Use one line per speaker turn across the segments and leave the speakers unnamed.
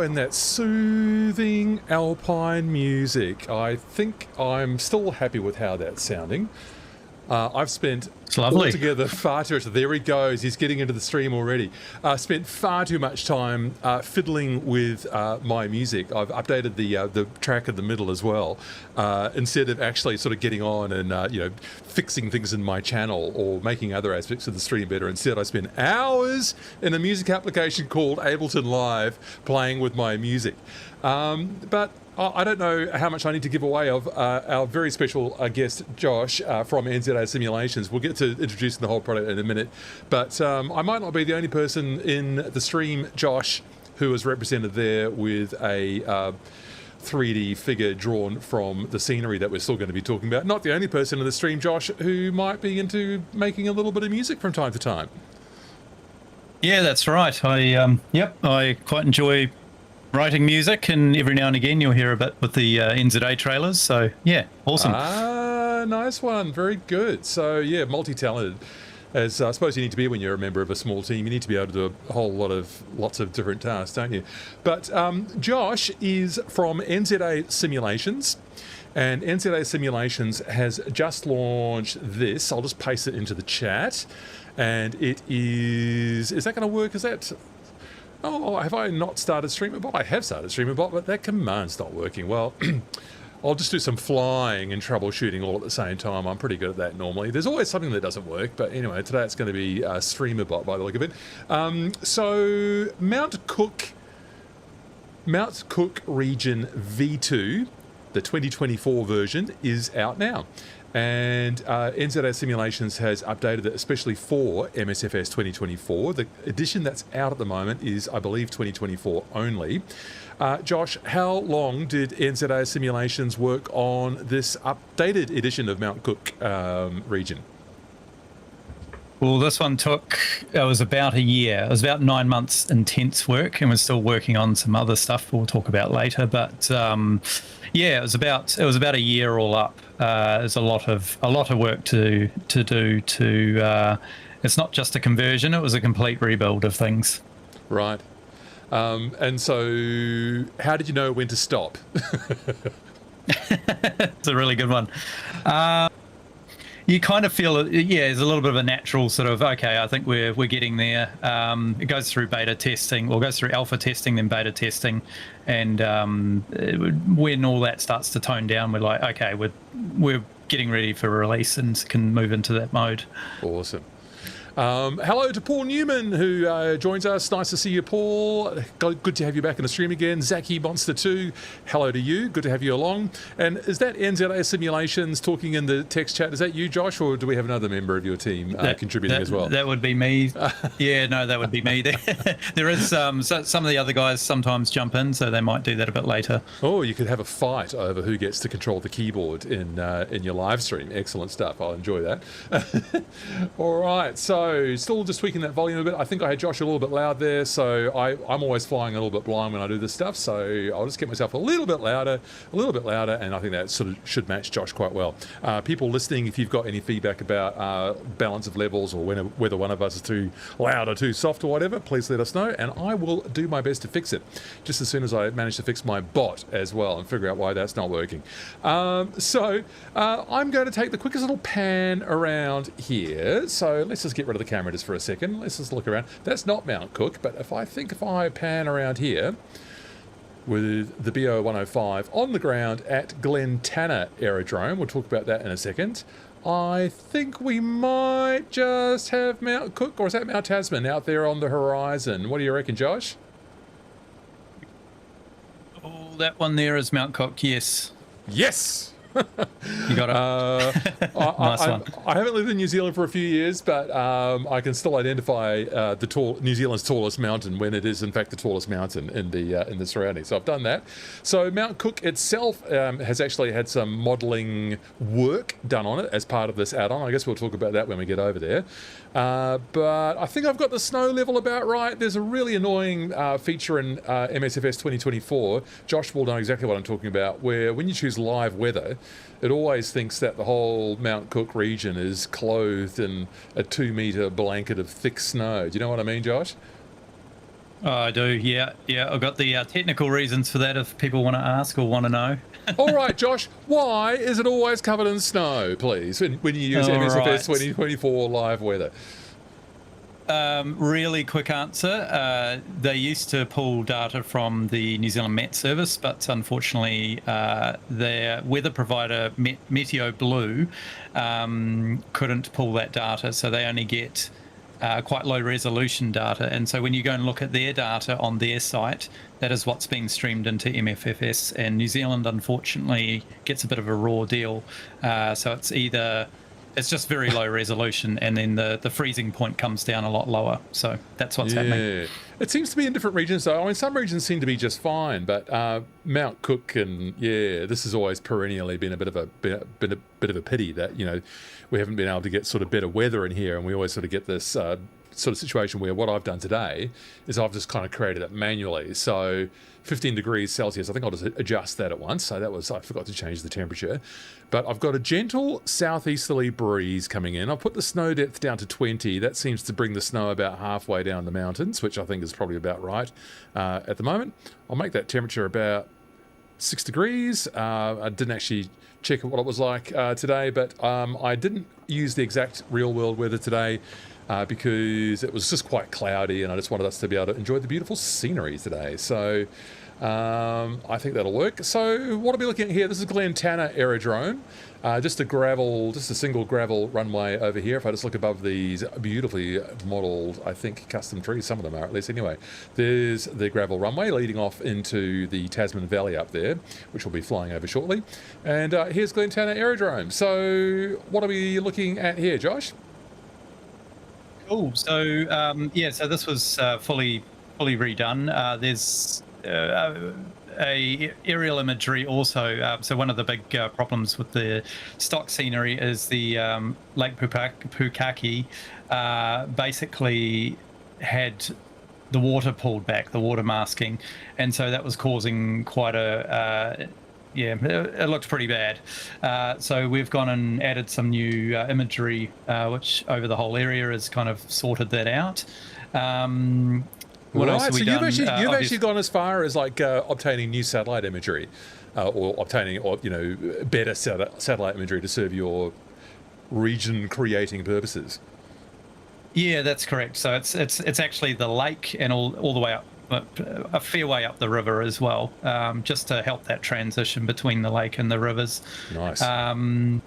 and that soothing alpine music. I think I'm still happy with how that's sounding. I've spent altogether far too much. There he goes. He's getting into the stream already. Spent far too much time fiddling with my music. I've updated the track in the middle as well, instead of actually sort of getting on and fixing things in my channel or making other aspects of the stream better. Instead, I spent hours in a music application called Ableton Live playing with my music. But I don't know how much I need to give away of our very special guest, Josh, from NZA Simulations. We'll get to introducing the whole product in a minute. But I might not be the only person in the stream, Josh, who is represented there with a 3D figure drawn from the scenery that we're still going to be talking about. Not the only person in the stream, Josh, who might be into making a little bit of music from time to time.
Yeah, that's right. I quite enjoy writing music, and every now and again you'll hear a bit with the NZA trailers, so yeah, awesome.
Nice one, very good. So yeah, multi-talented, as I suppose you need to be when you're a member of a small team. You need to be able to do a whole lots of different tasks, don't you? But Josh is from NZA Simulations, and NZA Simulations has just launched this. I'll just paste it into the chat, and it is that going to work? Is that... Oh, have I not started StreamerBot? I have started StreamerBot, but that command's not working. Well, I'll just do some flying and troubleshooting all at the same time. I'm pretty good at that normally. There's always something that doesn't work, but anyway, today it's going to be StreamerBot by the look of it. So Mount Cook Region V2, the 2024 version, is out now. And NZA Simulations has updated it especially for MSFS 2024. The edition that's out at the moment is, I believe, 2024 only. Josh, how long did NZA Simulations work on this updated edition of Mount Cook region?
Well, this one it was about a year. It was about 9 months intense work, and we're still working on some other stuff we'll talk about later. But yeah, it was about a year all up. There's a lot of work to do. It's not just a conversion; it was a complete rebuild of things.
Right. And so, how did you know when to stop?
It's a really good one. You kind of feel it, yeah, there's a little bit of a natural sort of, okay, I think we're getting there. It goes through beta testing, or goes through alpha testing, then beta testing, and when all that starts to tone down, we're like, okay, we're getting ready for release and can move into that mode.
Awesome. Hello to Paul Newman, who joins us. Nice to see you, Paul. Good to have you back in the stream again. Zaki Monster 2, hello to you. Good to have you along. And is that NZA Simulations talking in the text chat? Is that you, Josh, or do we have another member of your team contributing as well?
That would be me. Yeah, no, that would be me. There is some of the other guys sometimes jump in, so they might do that a bit later.
Oh, you could have a fight over who gets to control the keyboard in your live stream. Excellent stuff. I'll enjoy that. All right, so still just tweaking that volume a bit. I think I had Josh a little bit loud there, so I'm always flying a little bit blind when I do this stuff, so I'll just get myself a little bit louder, and I think that sort of should match Josh quite well. People listening, if you've got any feedback about balance of levels or whether one of us is too loud or too soft or whatever, please let us know, and I will do my best to fix it, just as soon as I manage to fix my bot as well and figure out why that's not working. So I'm going to take the quickest little pan around here, so let's just get rid of the camera just for a second. Let's just look around. That's not Mount Cook, but if I pan around here with the BO 105 on the ground at Glen Tanner Aerodrome, we'll talk about that in a second. I think we might just have Mount Cook, or is that Mount Tasman out there on the horizon? What do you reckon, Josh?
Oh, that one there is Mount Cook, yes.
Yes!
You got it. Nice one.
I haven't lived in New Zealand for a few years, but I can still identify New Zealand's tallest mountain when it is in fact the tallest mountain in the surroundings. So I've done that. So Mount Cook itself has actually had some modelling work done on it as part of this add-on. I guess we'll talk about that when we get over there. But I think I've got the snow level about right. There's a really annoying feature in MSFS 2024. Josh will know exactly what I'm talking about, where when you choose live weather, it always thinks that the whole Mount Cook region is clothed in a 2-metre blanket of thick snow. Do you know what I mean, Josh?
Oh, I do. Yeah. I've got the technical reasons for that if people want to ask or want to know.
All right, Josh, why is it always covered in snow, please, when you use
All
MSFS
right.
2024 live weather?
Really quick answer. They used to pull data from the New Zealand Met Service, but unfortunately their weather provider, Meteo Blue, couldn't pull that data, so they only get quite low resolution data. And so when you go and look at their data on their site, that is what's being streamed into MFFS. And New Zealand, unfortunately, gets a bit of a raw deal. So it's just very low resolution, and then the freezing point comes down a lot lower. So that's what's happening.
It seems to be in different regions, though. I mean, some regions seem to be just fine, but Mount Cook and this has always perennially been a bit of a pity that we haven't been able to get sort of better weather in here, and we always sort of get this sort of situation where what I've done today is I've just kind of created it manually. So 15 degrees Celsius, I think I'll just adjust that at once. So I forgot to change the temperature. But I've got a gentle southeasterly breeze coming in. I've put the snow depth down to 20. That seems to bring the snow about halfway down the mountains, which I think is probably about right at the moment. I'll make that temperature about 6 degrees. I didn't actually check what it was like today, but I didn't use the exact real-world weather today because it was just quite cloudy, and I just wanted us to be able to enjoy the beautiful scenery today. So I think that'll work. So what are we looking at here? This is Glentana Aerodrome. Just a single gravel runway over here. If I just look above these beautifully modelled, I think, custom trees, some of them are at least anyway. There's the gravel runway leading off into the Tasman Valley up there, which we'll be flying over shortly. And here's Glentana Aerodrome. So what are we looking at here, Josh?
Cool. So so this was fully redone. There's a aerial imagery also. So one of the big problems with the stock scenery is the Lake Pukaki basically had the water pulled back, the water masking, and so that was causing quite it looked pretty bad. So we've gone and added some new imagery, which over the whole area has kind of sorted that out. What else have we done?
You've actually gone as far as like obtaining new satellite imagery, or obtaining better satellite imagery to serve your region creating purposes.
Yeah, that's correct. So it's actually the lake and all the way up, a fair way up the river as well, just to help that transition between the lake and the rivers.
Nice.
So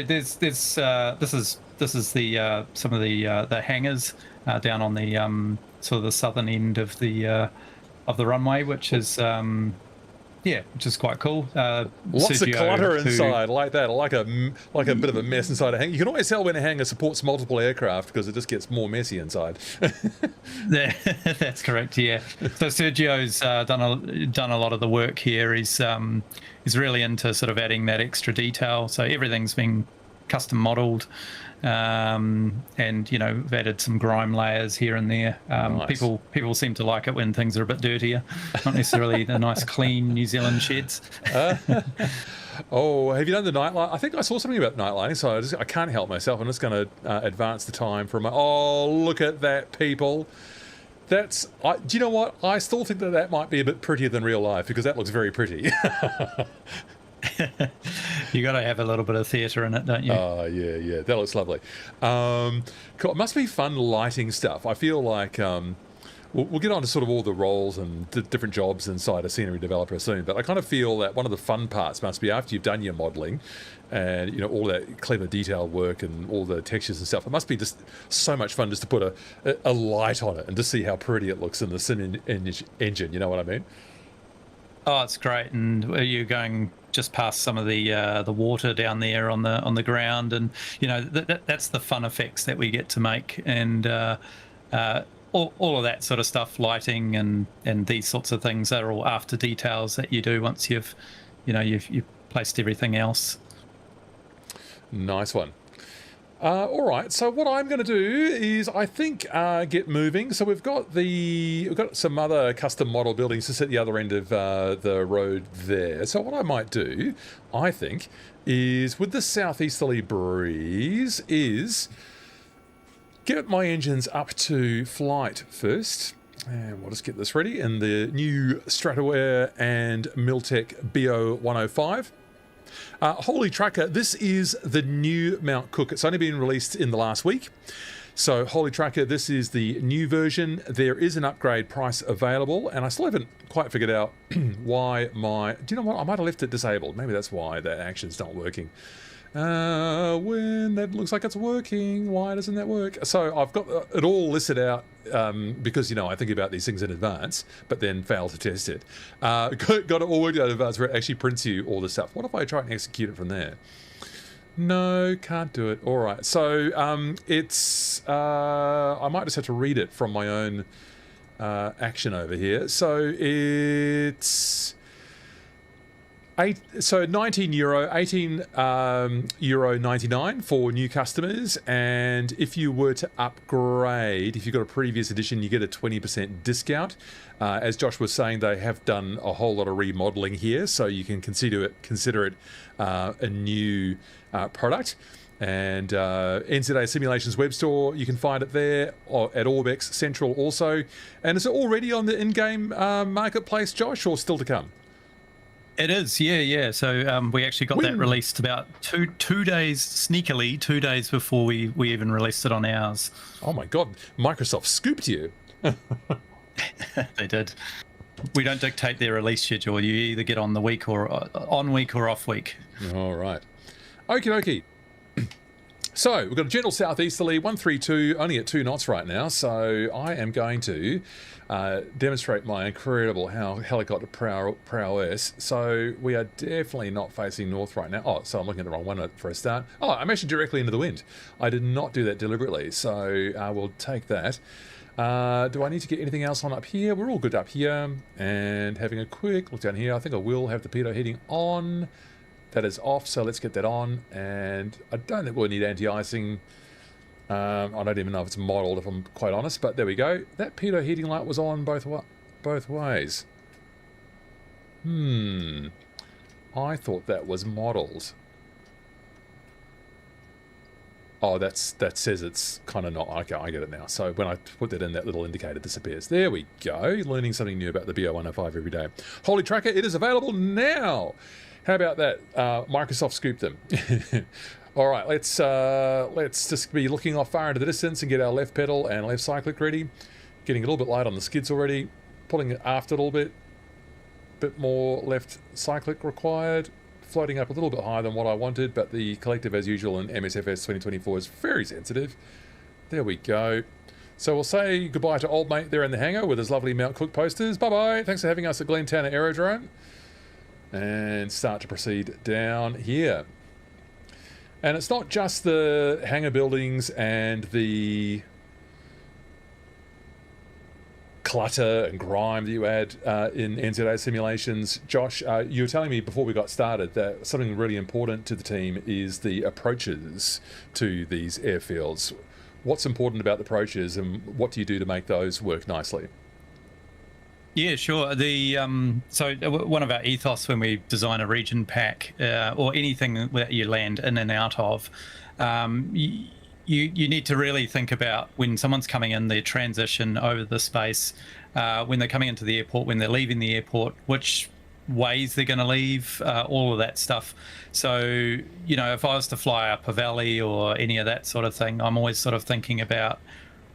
there's this is the some of the hangars down on the sort of the southern end of the runway, which is quite cool.
Lots of clutter inside, like that. I like a bit of a mess inside a hangar. You can always tell when a hangar supports multiple aircraft because it just gets more messy inside.
That's correct. Yeah. So Sergio's done a lot of the work here. He's really into sort of adding that extra detail. So everything's been custom modelled. And we've added some grime layers here and there.
Nice.
People seem to like it when things are a bit dirtier, not necessarily the nice clean New Zealand sheds.
Oh, have you done the night light? I think I saw something about night lighting, so I can't help myself. I'm just going to advance the time for a moment. Oh, look at that, people. Do you know what? I still think that might be a bit prettier than real life because that looks very pretty.
You got to have a little bit of theatre in it, don't you?
Oh, yeah. That looks lovely. Cool. It must be fun lighting stuff. I feel like we'll get on to sort of all the roles and different jobs inside a scenery developer soon, but I kind of feel that one of the fun parts must be after you've done your modelling and, all that clever detailed work and all the textures and stuff, it must be just so much fun just to put a light on it and just see how pretty it looks in the sim engine, you know what I mean?
Oh, it's great. And you're going just past some of the water down there on the ground, and that's the fun effects that we get to make, and all of that sort of stuff, lighting and these sorts of things are all after details that you do once you've placed everything else.
Nice one. All right, so what I'm going to do is, I think, get moving. So we've got some other custom model buildings just at the other end of the road there. So what I might do, I think, is with the southeasterly breeze, is get my engines up to flight first. And we'll just get this ready in the new Stratoware and Miltech Bo 105. Holy Tracker, this is the new Mount Cook. It's only been released in the last week. So Holy Tracker, this is the new version. There is an upgrade price available, and I still haven't quite figured out why my... Do you know what? I might have left it disabled. Maybe that's why the action's not working. When that looks like it's working, why doesn't that work? So I've got it all listed out because, you know, I think about these things in advance, but then fail to test it. Got it all worked out in advance where it actually prints you all the stuff. What if I try and execute it from there? No, can't do it. All right. So it's... I might just have to read it from my own action over here. So it's... €19, 18 euro 99 for new customers, and if you were to upgrade, if you've got a previous edition, you get a 20% discount. As Josh was saying, they have done a whole lot of remodeling here, so you can consider it a new product. And NZA Simulations web store, you can find it there, or at Orbex Central also. And is it already on the in-game marketplace, Josh, or still to come?
It is, yeah. So we actually got that released about two days, sneakily, 2 days before we even released it on ours.
Oh my God, Microsoft scooped you.
They did. We don't dictate their release schedule. You either get on the week or on week or off week.
All right. Okie dokie. So we've got a gentle southeasterly 132, only at 2 knots right now. So I am going to demonstrate my incredible helicopter prowess. So we are definitely not facing north right now. Oh, so I'm looking at the wrong one for a start. Oh, I'm actually directly into the wind. I did not do that deliberately, so I will take that. Do I need to get anything else on up here? We're all good up here. And having a quick look down here, I think I will have the pitot heating on. That is off, so let's get that on. And I don't think we'll need anti-icing. I don't even know if it's modeled, if I'm quite honest, but there we go. That pitot heating light was on both ways. I thought that was modeled. Oh, that says it's kind of not. Okay, I get it now. So when I put that in, that little indicator disappears. There we go. Learning something new about the Bo 105 every day. Holy Tracker, it is available now. How about that? Microsoft scooped them. All right, let's just be looking off far into the distance and get our left pedal and left cyclic ready. Getting a little bit light on the skids already. Pulling it aft a little bit. Bit more left cyclic required. Floating up a little bit higher than what I wanted, but the collective, as usual, in MSFS 2024 is very sensitive. There we go. So we'll say goodbye to old mate there in the hangar with his lovely Mount Cook posters. Bye-bye. Thanks for having us at Glentana Aerodrome. And start to proceed down here. And it's not just the hangar buildings and the clutter and grime that you add in NZA Simulations. Josh, you were telling me before we got started that something really important to the team is the approaches to these airfields. What's important about the approaches, and what do you do to make those work nicely?
Yeah, sure. So one of our ethos when we design a region pack or anything that you land in and out of, you need to really think about when someone's coming in, their transition over the space, when they're coming into the airport, when they're leaving the airport, which ways they're going to leave, all of that stuff. So, you know, if I was to fly up a valley or any of that sort of thing, I'm always sort of thinking about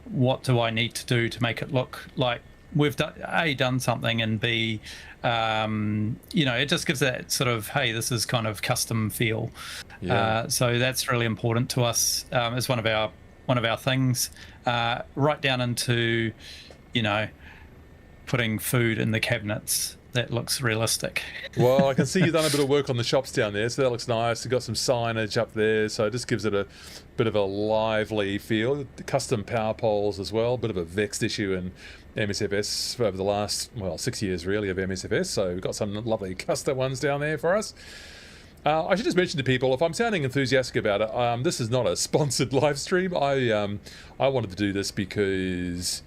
what do I need to do to make it look like we've done something, and B, you know, it just gives that sort of, hey, this is kind of custom feel. Yeah. So that's really important to us. It's one of our things. Right down into, you know, putting food in the cabinets. That looks realistic.
Well, I can see you've done a bit of work on the shops down there, so that looks nice. You've got some signage up there, so it just gives it a bit of a lively feel. Custom power poles as well, bit of a vexed issue in MSFS over the last, well, 6 years really of MSFS, so we've got some lovely custom ones down there for us. I should just mention to people, if I'm sounding enthusiastic about it, this is not a sponsored live stream. I wanted to do this because,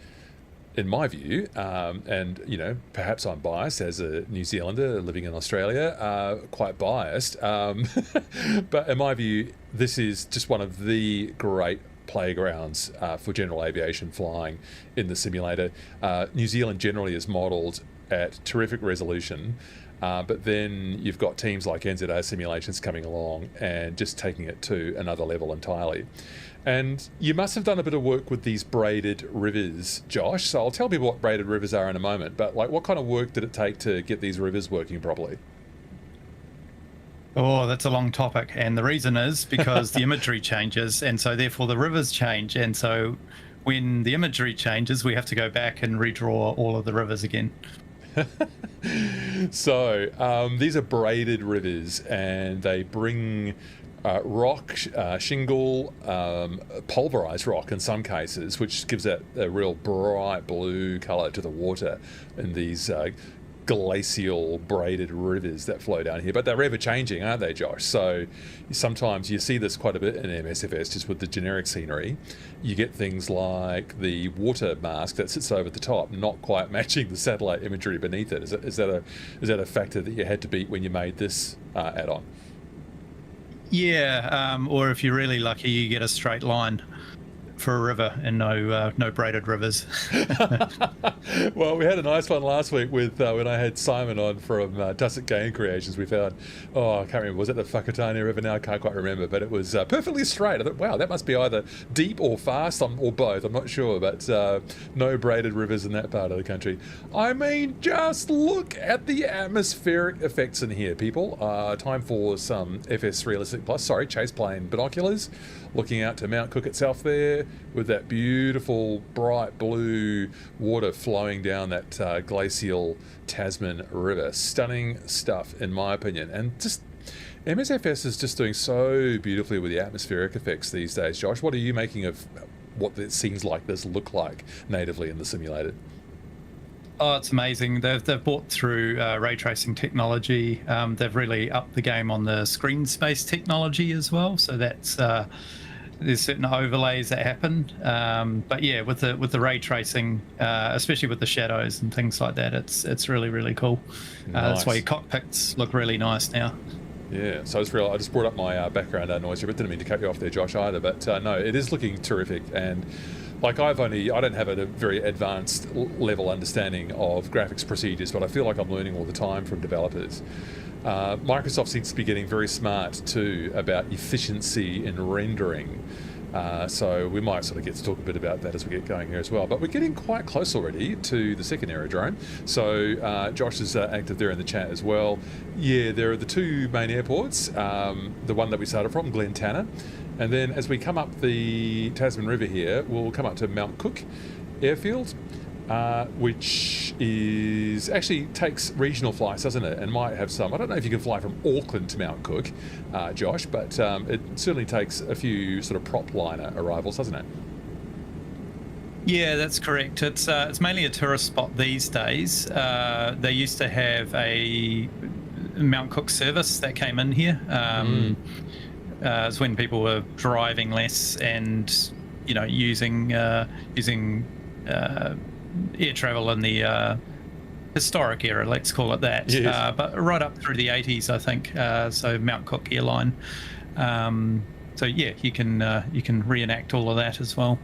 in my view, and you know, perhaps I'm biased as a New Zealander living in Australia, quite biased, but in my view, this is just one of the great playgrounds for general aviation flying in the simulator. New Zealand generally is modelled at terrific resolution, but then you've got teams like NZA Simulations coming along and just taking it to another level entirely. And you must have done a bit of work with these braided rivers, Josh. So I'll tell people what braided rivers are in a moment, but like, what kind of work did it take to get these rivers working properly?
Oh, that's a long topic. And the reason is because the imagery changes, and so therefore the rivers change. And so when the imagery changes, we have to go back and redraw all of the rivers again.
So these are braided rivers, and they bring rock, shingle, pulverized rock in some cases, which gives that a real bright blue color to the water in these glacial braided rivers that flow down here. But they're ever changing, aren't they, Josh? So sometimes you see this quite a bit in MSFS, just with the generic scenery. You get things like the water mask that sits over the top not quite matching the satellite imagery beneath it. Is that a factor that you had to beat when you made this add-on?
Yeah, or if you're really lucky, you get a straight line for a river and no braided rivers.
Well, we had a nice one last week with when I had Simon on from Tussock Game Creations. We found, I can't remember, was it the Whakatane River now? I can't quite remember, but it was perfectly straight. I thought, wow, that must be either deep or fast, or both, I'm not sure, but no braided rivers in that part of the country. I mean, just look at the atmospheric effects in here, people. Time for some FSRealistic Plus, ChasePlane binoculars, looking out to Mount Cook itself there, with that beautiful bright blue water flowing down that glacial Tasman River. Stunning stuff, in my opinion. And just MSFS is just doing so beautifully with the atmospheric effects these days. Josh, what are you making of what it seems like this look like natively in the simulator?
Oh, it's amazing. They've brought through ray tracing technology. They've really upped the game on the screen space technology as well. So that's there's certain overlays that happen. But yeah, with the ray tracing, especially with the shadows and things like that, it's really, really cool.
Nice.
That's why your cockpits look really nice now.
Yeah, so I just brought up my background noise here, but didn't mean to cut you off there, Josh, either. But no, it is looking terrific. And like, I don't have a very advanced level understanding of graphics procedures, but I feel like I'm learning all the time from developers. Microsoft seems to be getting very smart too about efficiency in rendering. So we might sort of get to talk a bit about that as we get going here as well. But we're getting quite close already to the second aerodrome. So Josh is active there in the chat as well. Yeah, there are the two main airports. The one that we started from, Glen Tanner. And then as we come up the Tasman River here, we'll come up to Mount Cook Airfield, which is actually takes regional flights, doesn't it? And might have some. I don't know if you can fly from Auckland to Mount Cook, Josh, but it certainly takes a few sort of prop liner arrivals, doesn't it?
Yeah, that's correct. It's mainly a tourist spot these days. They used to have a Mount Cook service that came in here. It's when people were driving less and using air travel in the historic era, let's call it that.
Yes.
But right up through the 80s, I think. So Mount Cook Airline. So yeah, you can reenact all of that as well.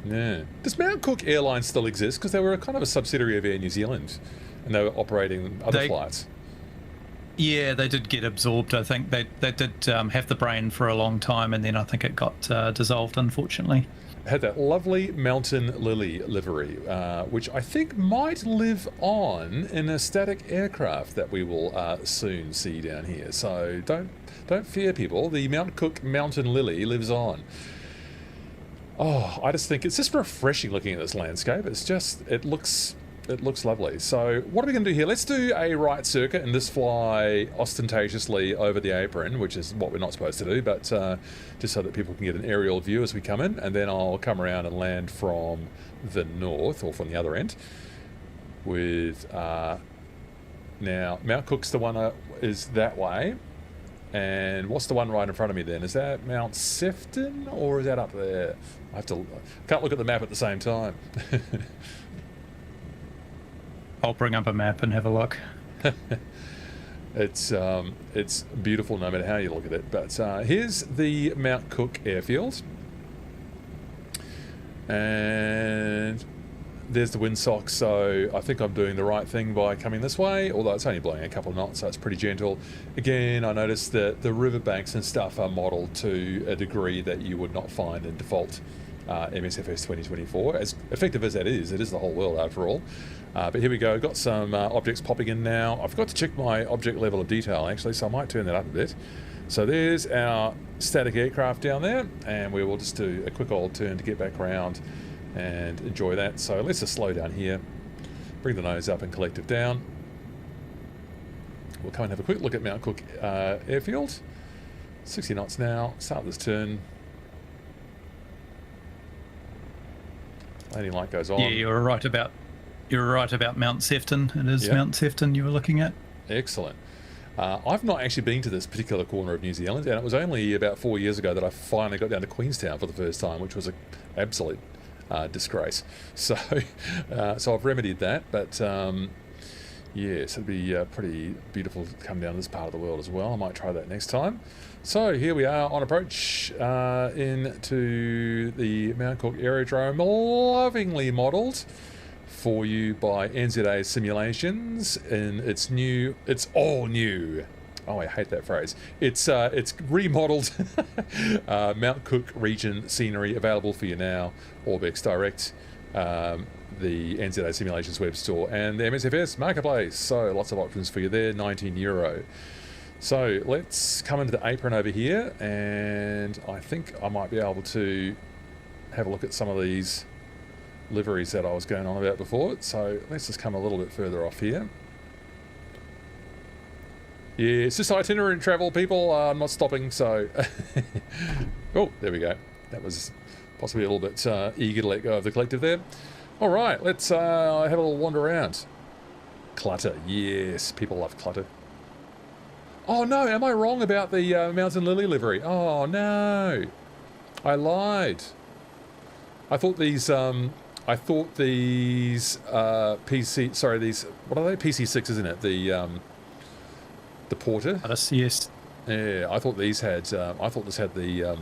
Yeah. Does Mount Cook Airline still exist? Because they were kind of a subsidiary of Air New Zealand, and they were operating other flights.
Yeah, they did get absorbed. I think they did have the brain for a long time, and then I think it got dissolved, unfortunately.
Had that lovely Mountain Lily livery, which I think might live on in a static aircraft that we will soon see down here. So don't fear, people. The Mount Cook Mountain Lily lives on. Oh, I just think it's just refreshing looking at this landscape. It looks lovely. So what are we going to do here? Let's do a right circuit and just fly ostentatiously over the apron, which is what we're not supposed to do, but just so that people can get an aerial view as we come in, and then I'll come around and land from the north, or from the other end, with now Mount Cook's the one is that way, and what's the one right in front of me then? Is that Mount Sefton, or is that up there? I can't look at the map at the same time.
I'll bring up a map and have a look.
It's beautiful no matter how you look at it. But here's the Mount Cook airfield. And there's the windsock, so I think I'm doing the right thing by coming this way, although it's only blowing a couple of knots, so it's pretty gentle. Again, I noticed that the riverbanks and stuff are modelled to a degree that you would not find in default MSFS 2024. As effective as that is, it is the whole world after all. But here we go, got some objects popping in now. I forgot to check my object level of detail actually, so I might turn that up a bit. So there's our static aircraft down there, and we will just do a quick old turn to get back around and enjoy that. So let's just slow down here, bring the nose up and collective down. We'll come and have a quick look at Mount Cook airfield. 60 knots now, start this turn. Landing light goes on.
Yeah, you're right about Mount Sefton. It is Mount Sefton you were looking at.
Excellent. I've not actually been to this particular corner of New Zealand, and it was only about 4 years ago that I finally got down to Queenstown for the first time, which was an absolute disgrace. So I've remedied that, but yes, it'd be pretty beautiful to come down this part of the world as well. I might try that next time. So here we are on approach into the Mount Cook aerodrome, lovingly modelled for you by NZA Simulations, and it's all new. Oh, I hate that phrase. It's remodeled Mount Cook region scenery available for you now. Orbex Direct, the NZA Simulations web store, and the MSFS marketplace. So lots of options for you there. €19. So let's come into the apron over here, and I think I might be able to have a look at some of these liveries that I was going on about before. So let's just come a little bit further off here. Yeah, it's just itinerant travel, people. I'm not stopping, so... Oh, there we go. That was possibly a little bit eager to let go of the collective there. All right, let's have a little wander around. Clutter, yes, people love clutter. Oh no, am I wrong about the Mountain Lily livery? Oh no, I lied. I thought these PC, sorry, these, what are they? PC6, isn't it? The Porter.
Yes.
Yeah, I thought these had. I thought this had the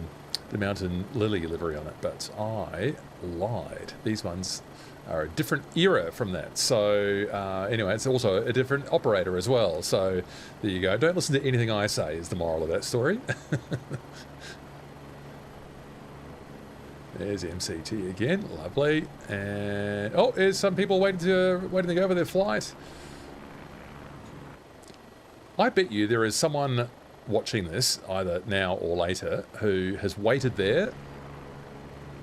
Mountain Lily livery on it, but I lied. These ones are a different era from that. So anyway, it's also a different operator as well. So there you go. Don't listen to anything I say is the moral of that story. There's MCT again, lovely. And oh, there's some people waiting to go over their flight. I bet you there is someone watching this, either now or later, who has waited there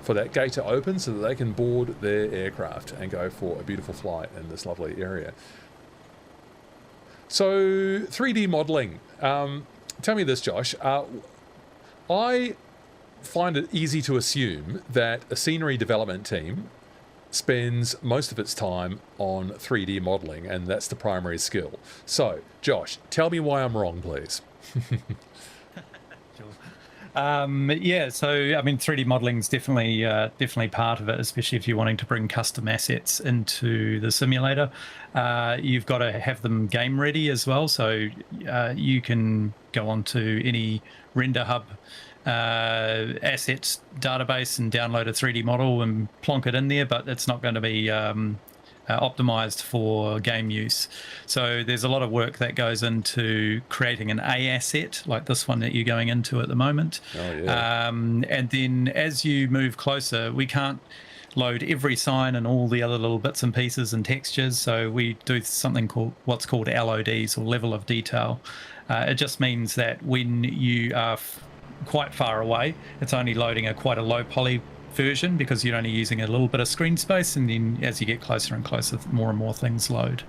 for that gate to open so that they can board their aircraft and go for a beautiful flight in this lovely area. So, 3D modelling. Tell me this, Josh. I find it easy to assume that a scenery development team spends most of its time on 3D modelling, and that's the primary skill. So, Josh, tell me why I'm wrong, please.
Yeah, so I mean, 3D modelling is definitely part of it, especially if you're wanting to bring custom assets into the simulator. You've got to have them game ready as well, so you can go onto any render hub assets database and download a 3D model and plonk it in there, but it's not going to be optimized for game use. So there's a lot of work that goes into creating an A asset like this one that you're going into at the moment.
Oh, yeah.
And then as you move closer, we can't load every sign and all the other little bits and pieces and textures, so we do something called what's called LODs, or level of detail. It just means that when you are quite far away, it's only loading quite a low poly version because you're only using a little bit of screen space, and then as you get closer and closer, more and more things load.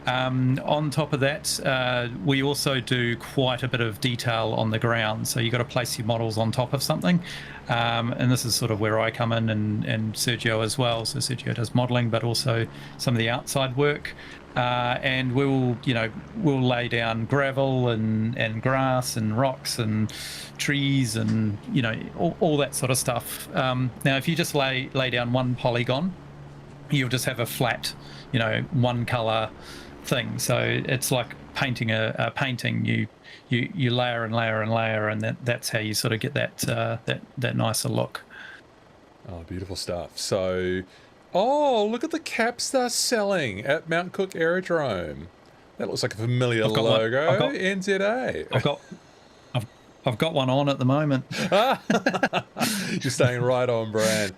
On top of that, we also do quite a bit of detail on the ground, so you've got to place your models on top of something, and this is sort of where I come in, and Sergio as well. So Sergio does modeling, but also some of the outside work. And we'll lay down gravel and grass and rocks and trees and all that sort of stuff. Now, if you just lay down one polygon, you'll just have a flat, one color thing. So it's like painting a painting. You layer and layer and layer, and that's how you sort of get that nicer look.
Oh, beautiful stuff. So, oh, look at the caps they're selling at Mount Cook Aerodrome. That looks like a familiar logo. NZA.
I've, I've got one on at the moment.
You're staying right on brand.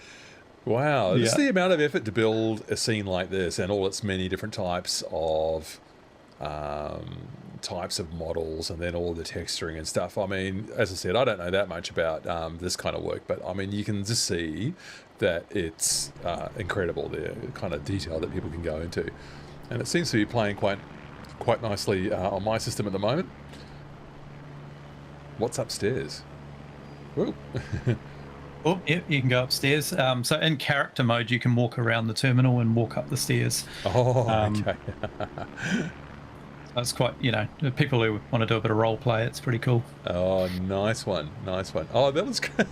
Wow,
Yeah.
just the amount of effort to build a scene like this and all its many different types of models, and then all the texturing and stuff. I mean, as I said, I don't know that much about this kind of work, but I mean, you can just see that it's incredible, the kind of detail that people can go into, and it seems to be playing quite nicely on my system at the moment. What's upstairs? Whoa.
Oh, yeah, you can go upstairs. So in character mode, you can walk around the terminal and walk up the stairs.
Oh, okay.
That's quite, you know, people who want to do a bit of role play, it's pretty cool.
Oh, nice one. Nice one. Oh, that was good.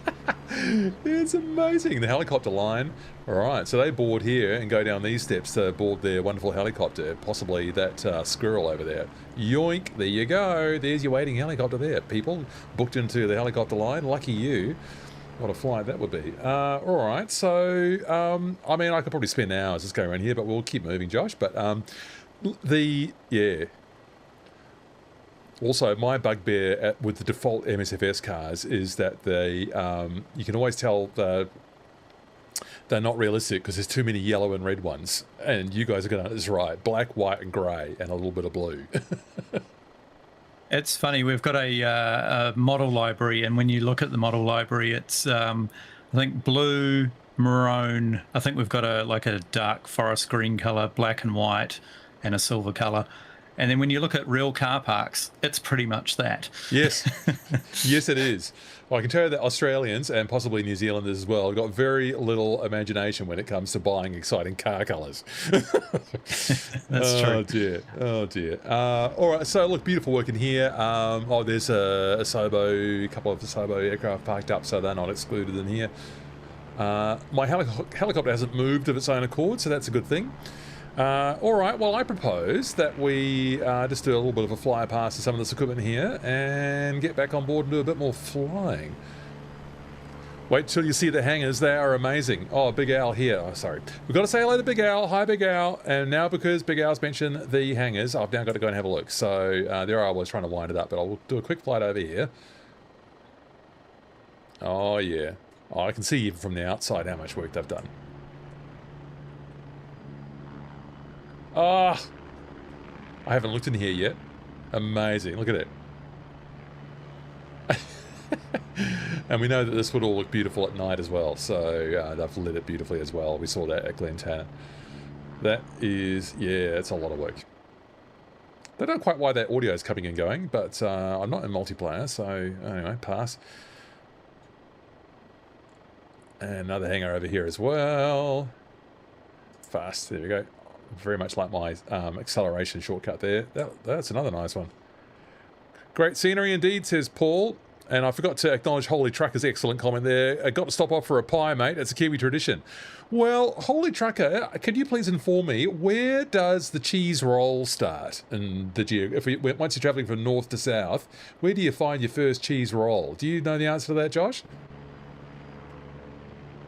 It's amazing. The helicopter line. All right, so they board here and go down these steps to board their wonderful helicopter, possibly that squirrel over there. Yoink, there you go. There's your waiting helicopter there. People booked into the helicopter line. Lucky you. What a flight that would be. All right, so, I mean, I could probably spend hours just going around here, but we'll keep moving, Josh. But yeah. Also, my bugbear with the default MSFS cars is that they, you can always tell they're not realistic because there's too many yellow and red ones. And you guys are going to get this right. Black, white, and grey, and a little bit of blue.
It's funny, we've got a model library, and when you look at the model library, it's, I think, blue, maroon. I think we've got a dark forest green colour, black and white, and a silver colour. And then when you look at real car parks, it's pretty much that.
Yes. Yes, it is. Well, I can tell you that Australians, and possibly New Zealanders as well, have got very little imagination when it comes to buying exciting car colours.
That's true.
Oh, dear. Oh, dear. All right, so look, beautiful work in here. There's a Sobo, a couple of Sobo aircraft parked up, so they're not excluded in here. My helicopter hasn't moved of its own accord, so that's a good thing. All right, well, I propose that we just do a little bit of a fly past to some of this equipment here and get back on board and do a bit more flying. Wait till you see the hangars. They are amazing. Oh, Big Al here. Oh, sorry. We've got to say hello to Big Al. Hi, Big Al. And now because Big Al's mentioned the hangars, I've now got to go and have a look. So there I was trying to wind it up, but I'll do a quick flight over here. Oh, yeah. Oh, I can see even from the outside how much work they've done. Ah, I haven't looked in here yet. Amazing. Look at it. And we know that this would all look beautiful at night as well. So they've lit it beautifully as well. We saw that at Glen Tanner. That is, yeah, it's a lot of work. Don't know quite why that audio is coming and going, but I'm not in multiplayer, so anyway, pass. And another hangar over here as well. Fast, there we go. Very much like my acceleration shortcut there. That's another nice one. Great scenery indeed, says Paul. And I forgot to acknowledge Holy Trucker's excellent comment there. I got to stop off for a pie, mate. It's a Kiwi tradition. Well, Holy Trucker, could you please inform me, where does the cheese roll start? And once you're travelling from north to south, where do you find your first cheese roll? Do you know the answer to that, Josh?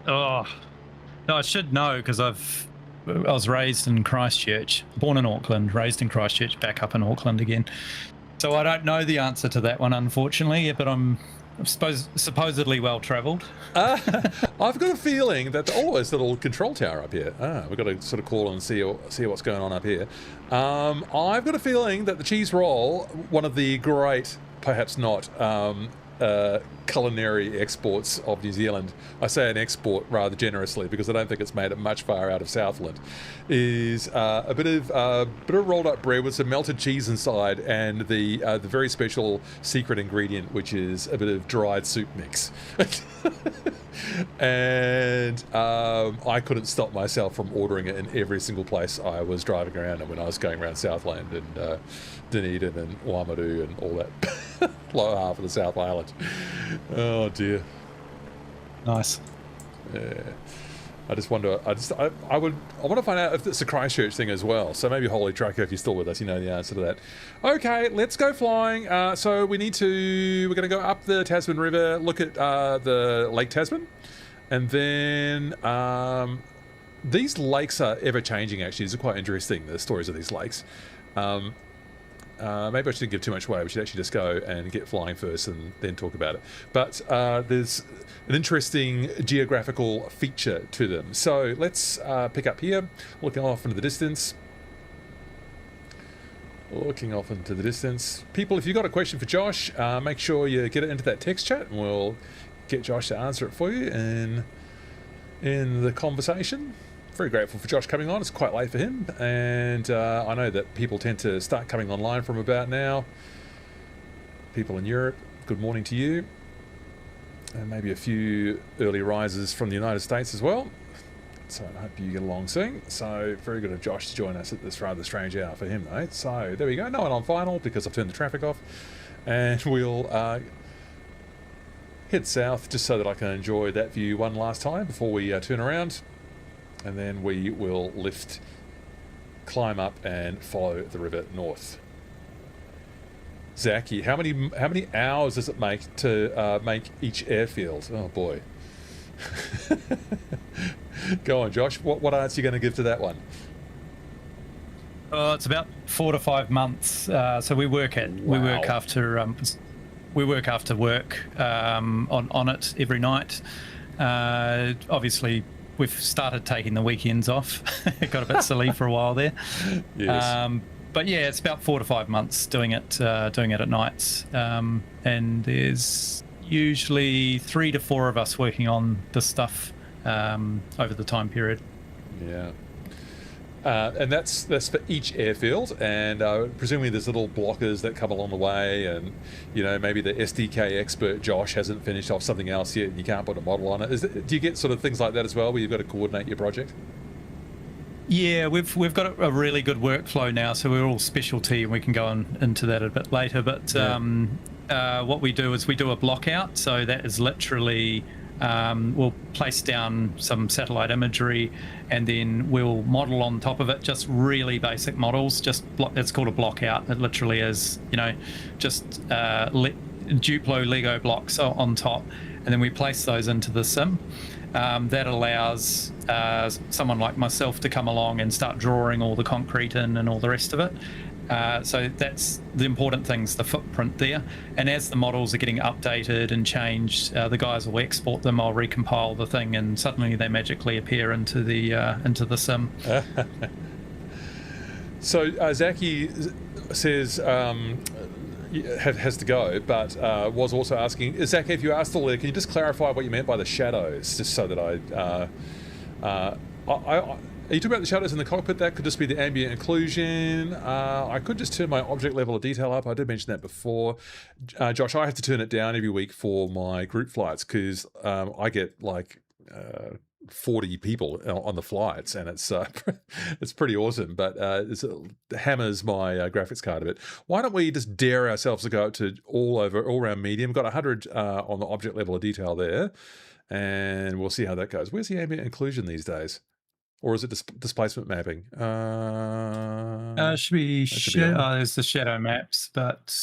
Oh, no, I should know because I was raised in Christchurch, born in Auckland, raised in Christchurch, back up in Auckland again. So I don't know the answer to that one, unfortunately, but I'm supposedly well-travelled.
I've got a feeling that, there's a little control tower up here. We've got to sort of call and see what's going on up here. I've got a feeling that the cheese roll, one of the great, perhaps not, culinary exports of New Zealand, I say an export rather generously because I don't think it's made it much far out of Southland, is a bit of rolled up bread with some melted cheese inside and the very special secret ingredient, which is a bit of dried soup mix. And I couldn't stop myself from ordering it in every single place I was driving around and when I was going around Southland and Dunedin and Waimatu and all that lower half of the South Island. Oh dear.
Nice.
Yeah. I just wonder. I want to find out if it's a Christchurch thing as well. So maybe Holy Trucker, if you're still with us, you know the answer to that. Okay, let's go flying. So we're going to go up the Tasman River, look at the Lake Tasman. And then these lakes are ever changing. Actually, these are quite interesting. The stories of these lakes. Maybe I shouldn't give too much away. We should actually just go and get flying first and then talk about it. But there's an interesting geographical feature to them. So let's pick up here, looking off into the distance. People, if you've got a question for Josh, make sure you get it into that text chat and we'll get Josh to answer it for you in the conversation. Very grateful for Josh coming on. It's quite late for him, and I know that people tend to start coming online from about now. People in Europe, good morning to you. And maybe a few early risers from the United States as well. So I hope you get along soon. So very good of Josh to join us at this rather strange hour for him though. So there we go. No one on final because I've turned the traffic off. And we'll head south just so that I can enjoy that view one last time before we turn around. And then we will climb up and follow the river north. Zachy, how many hours does it make to make each airfield? Oh boy. Go on, Josh. What answer are you going to give to that one?
It's about 4 to 5 months. So we work after work on it every night. Obviously, we've started taking the weekends off. It got a bit silly for a while there.
Yes.
But yeah, it's about 4 to 5 months doing it at nights. And there's usually 3 to 4 of us working on this stuff over the time period.
Yeah. And that's for each airfield, and presumably there's little blockers that come along the way, and maybe the SDK expert Josh hasn't finished off something else yet and you can't put a model on it. Do you get sort of things like that as well, where you've got to coordinate your project?
Yeah, we've got a really good workflow now, so we're all specialty, and we can go into that a bit later. But what we do is we do a block out, so that is literally we'll place down some satellite imagery, and then we'll model on top of it just really basic models. It's called a block out. It literally is just Duplo Lego blocks on top, and then we place those into the sim. That allows someone like myself to come along and start drawing all the concrete in and all the rest of it. So that's the important things, the footprint there. And as the models are getting updated and changed, the guys will export them. I'll recompile the thing, and suddenly they magically appear into the sim.
So Zachy says has to go, but was also asking, Zachy, if you are still there, can you just clarify what you meant by the shadows, just so that are you talking about the shadows in the cockpit? That could just be the ambient occlusion. I could just turn my object level of detail up. I did mention that before. Josh, I have to turn it down every week for my group flights because I get like 40 people on the flights, and it's pretty awesome, but it hammers my graphics card a bit. Why don't we just dare ourselves to go up to all around medium? Got 100 on the object level of detail there, and we'll see how that goes. Where's the ambient occlusion these days? Or is it displacement mapping?
Should be there's the shadow maps, but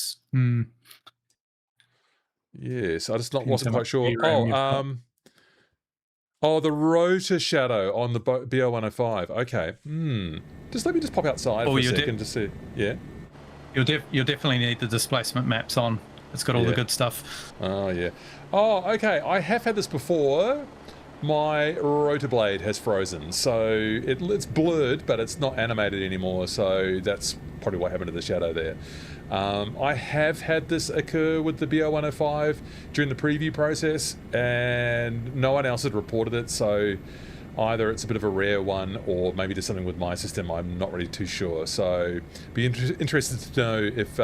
yes, I just wasn't quite sure. The rotor shadow on the BO105. Okay. Just let me just pop outside for a second to see. Yeah.
You'll definitely need the displacement maps on. It's got all the good stuff.
Oh yeah. Oh, okay. I have had this before. My rotor blade has frozen, so it's blurred, but it's not animated anymore, so that's probably what happened to the shadow there. I have had this occur with the BO105 during the preview process, and no one else had reported it, so either it's a bit of a rare one, or maybe there's something with my system. I'm not really too sure, so be interested to know if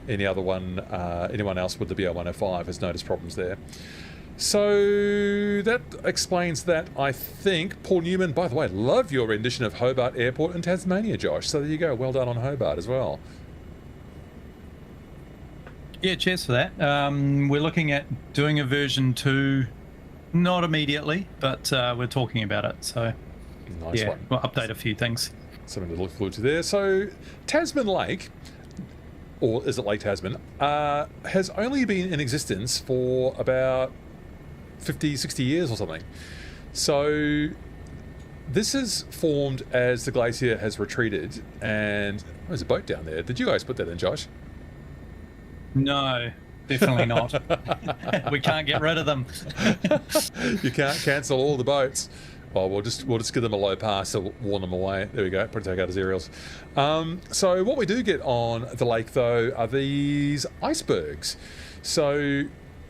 anyone else with the BO105 has noticed problems there. So that explains that, I think. Paul Newman, by the way, love your rendition of Hobart Airport in Tasmania, Josh. So there you go. Well done on Hobart as well.
Yeah, cheers for that. We're looking at doing a version 2, not immediately, but we're talking about it. So
nice one.
We'll update a few things.
Something to look forward to there. So Tasman Lake, or is it Lake Tasman, has only been in existence for about 50, 60 years or something. So this is formed as the glacier has retreated, and there's a boat down there. Did you guys put that in, Josh?
No, definitely not. We can't get rid of them.
You can't cancel all the boats. Well, we'll just give them a low pass to warn them away. There we go. Put take out his aerials. So what we do get on the lake, though, are these icebergs. So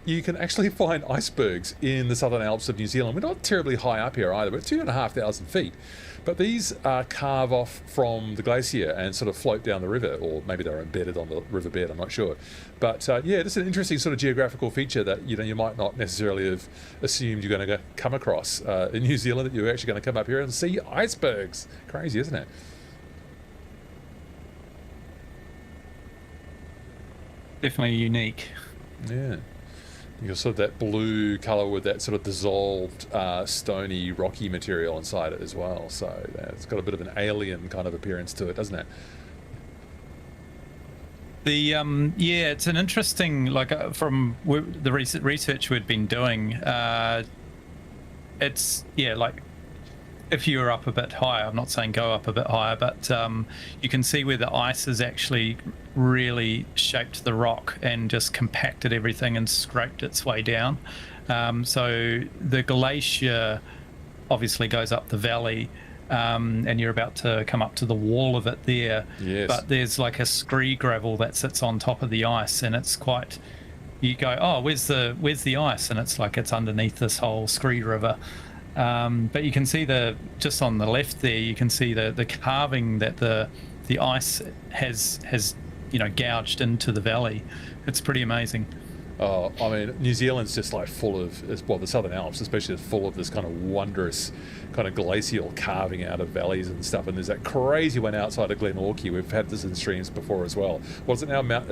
you can actually find icebergs in the southern Alps of New Zealand. We're not terribly high up here either. We're 2,500 feet. But these carve off from the glacier and sort of float down the river, or maybe they're embedded on the riverbed, I'm not sure. But yeah, this is an interesting sort of geographical feature that you might not necessarily have assumed you're going to come across in New Zealand, that you're actually going to come up here and see icebergs. Crazy, isn't it?
Definitely unique.
Yeah. You got sort of that blue colour with that sort of dissolved, stony, rocky material inside it as well. So it's got a bit of an alien kind of appearance to it, doesn't it?
The yeah, it's an interesting, like from the research we'd been doing. It's like if you were up a bit higher, I'm not saying go up a bit higher, but you can see where the ice has actually really shaped the rock and just compacted everything and scraped its way down. So the glacier obviously goes up the valley, and you're about to come up to the wall of it there.
Yes.
But there's like a scree gravel that sits on top of the ice, and it's quite, you go, oh, where's the ice? And it's like it's underneath this whole scree river. But you can see just on the left there, you can see the carving that the ice has gouged into the valley. It's pretty amazing.
Oh, I mean, New Zealand's just like full of, well, the Southern Alps especially is full of this kind of wondrous kind of glacial carving out of valleys and stuff. And there's that crazy one outside of Glenorchy. We've had this in streams before as well. What's it now? Mount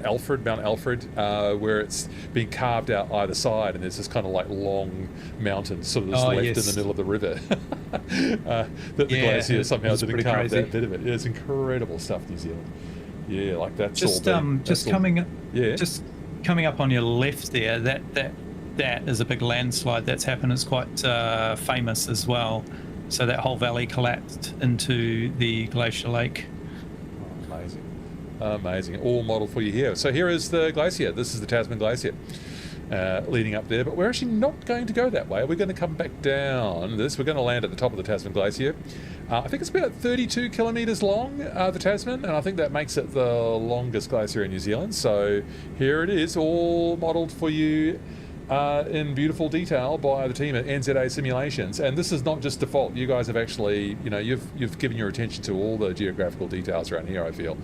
Alfred, where it's been carved out either side, and there's this kind of like long mountain sort of left in the middle of the river. That the glacier somehow didn't carve that bit of it. Yeah, it's incredible stuff, New Zealand. Yeah, like that's
just coming up on your left there. That is a big landslide that's happened. It's quite famous as well. So that whole valley collapsed into the glacier lake.
Oh, amazing. All modelled for you here. So here is the glacier. This is the Tasman Glacier leading up there, but we're actually not going to go that way. We're going to come back down this. We're going to land at the top of the Tasman Glacier. I think it's about 32 kilometres long, the Tasman, and I think that makes it the longest glacier in New Zealand. So here it is, all modelled for you in beautiful detail by the team at NZA Simulations. And this is not just default. You guys have actually, you've given your attention to all the geographical details around here, I feel.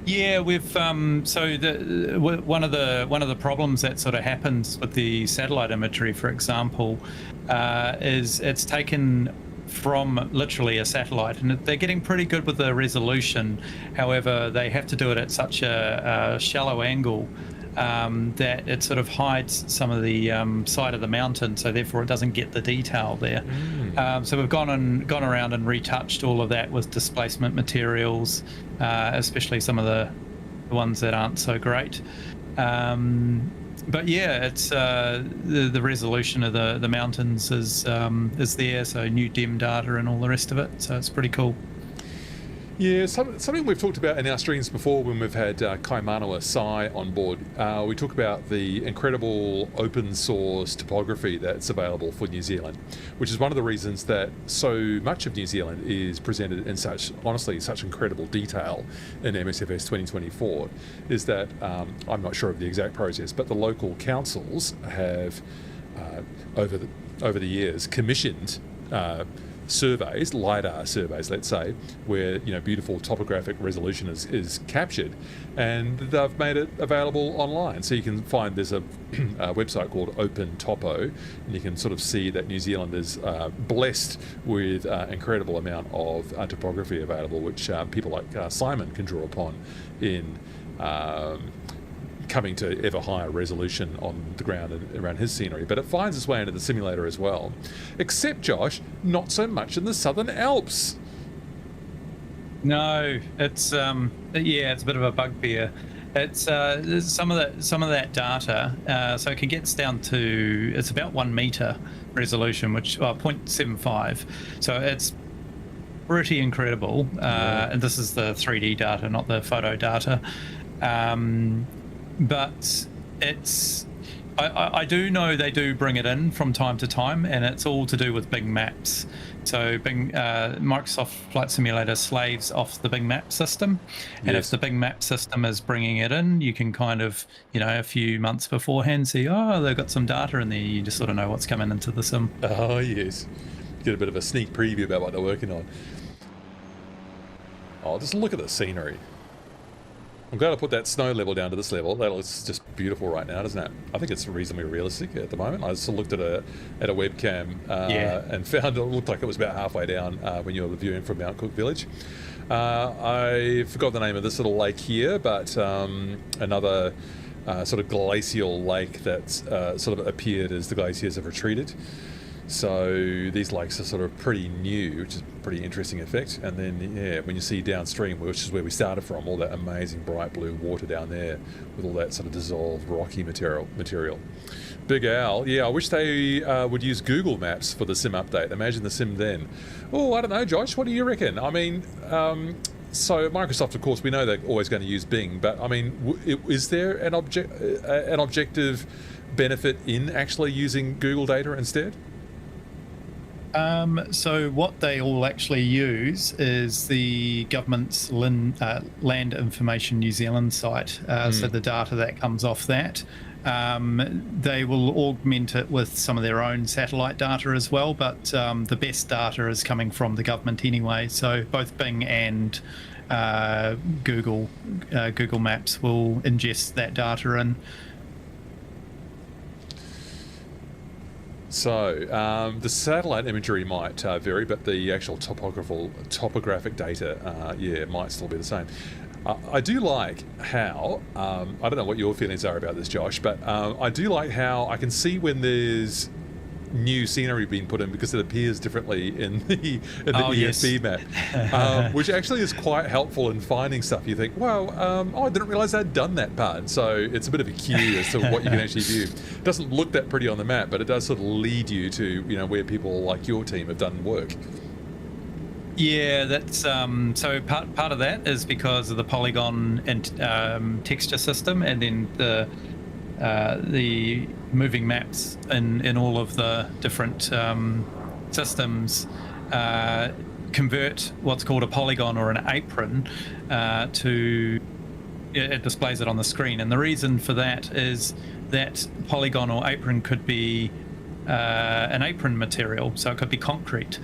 Yeah, we've one of the problems that sort of happens with the satellite imagery, for example, is it's taken from literally a satellite, and they're getting pretty good with the resolution. However, they have to do it at such a shallow angle that it sort of hides some of the side of the mountain, so therefore it doesn't get the detail there. So we've gone around and retouched all of that with displacement materials, especially some of the ones that aren't so great. But yeah, it's the resolution of the mountains is there, so new DEM data and all the rest of it. So it's pretty cool.
Yeah, something we've talked about in our streams before when we've had Kaimanawa Sai on board. We talk about the incredible open source topography that's available for New Zealand, which is one of the reasons that so much of New Zealand is presented in such incredible detail in MSFS 2024, is that, I'm not sure of the exact process, but the local councils have, over the years, commissioned surveys, LiDAR surveys, let's say, where beautiful topographic resolution is captured, and they've made it available online. So you can find there's a website called Open Topo, and you can sort of see that New Zealand is blessed with incredible amount of topography available, which people like Simon can draw upon in coming to ever higher resolution on the ground and around his scenery. But it finds its way into the simulator as well. Except, Josh, not so much in the Southern Alps.
No, it's it's a bit of a bugbear. It's some of that data. So it gets down to, it's about 1 meter resolution, which 0.75. So it's pretty incredible. And this is the 3D data, not the photo data. But it's, I do know they do bring it in from time to time, and it's all to do with Bing Maps. So Bing, Microsoft Flight Simulator slaves off the Bing Map system, and if the Bing Map system is bringing it in, you can kind of, a few months beforehand see, oh, they've got some data in there. You just sort of know what's coming into the sim.
Oh yes, get a bit of a sneak preview about what they're working on. Oh, just look at the scenery. I'm glad I put that snow level down to this level. That looks just beautiful right now, doesn't it? I think it's reasonably realistic at the moment. I just looked at a webcam and found it looked like it was about halfway down when you were viewing from Mount Cook Village. I forgot the name of this little lake here, but another sort of glacial lake that's sort of appeared as the glaciers have retreated. So these lakes are sort of pretty new, which is a pretty interesting effect. And then, when you see downstream, which is where we started from, all that amazing bright blue water down there with all that sort of dissolved rocky material. Big Al, I wish they would use Google Maps for the sim update. Imagine the sim then. Oh, I don't know, Josh, what do you reckon? I mean, so Microsoft, of course, we know they're always going to use Bing, but I mean, is there an objective benefit in actually using Google data instead?
So what they all actually use is the government's Land Information New Zealand site. So the data that comes off that. They will augment it with some of their own satellite data as well, but the best data is coming from the government anyway. So both Bing and Google Maps will ingest that data in.
So the satellite imagery might vary, but the actual topographic data, might still be the same. I do like how, I don't know what your feelings are about this, Josh, but I do like how I can see when there's new scenery being put in because it appears differently in the EFB map, which actually is quite helpful in finding stuff. You think, well, I didn't realize I'd done that part. So it's a bit of a cue as to what you can actually view. It doesn't look that pretty on the map, but it does sort of lead you to, where people like your team have done work.
Yeah, that's so part of that is because of the polygon and texture system, and then the moving maps in all of the different systems convert what's called a polygon or an apron to, it displays it on the screen. And the reason for that is that polygon or apron could be an apron material, so it could be concrete,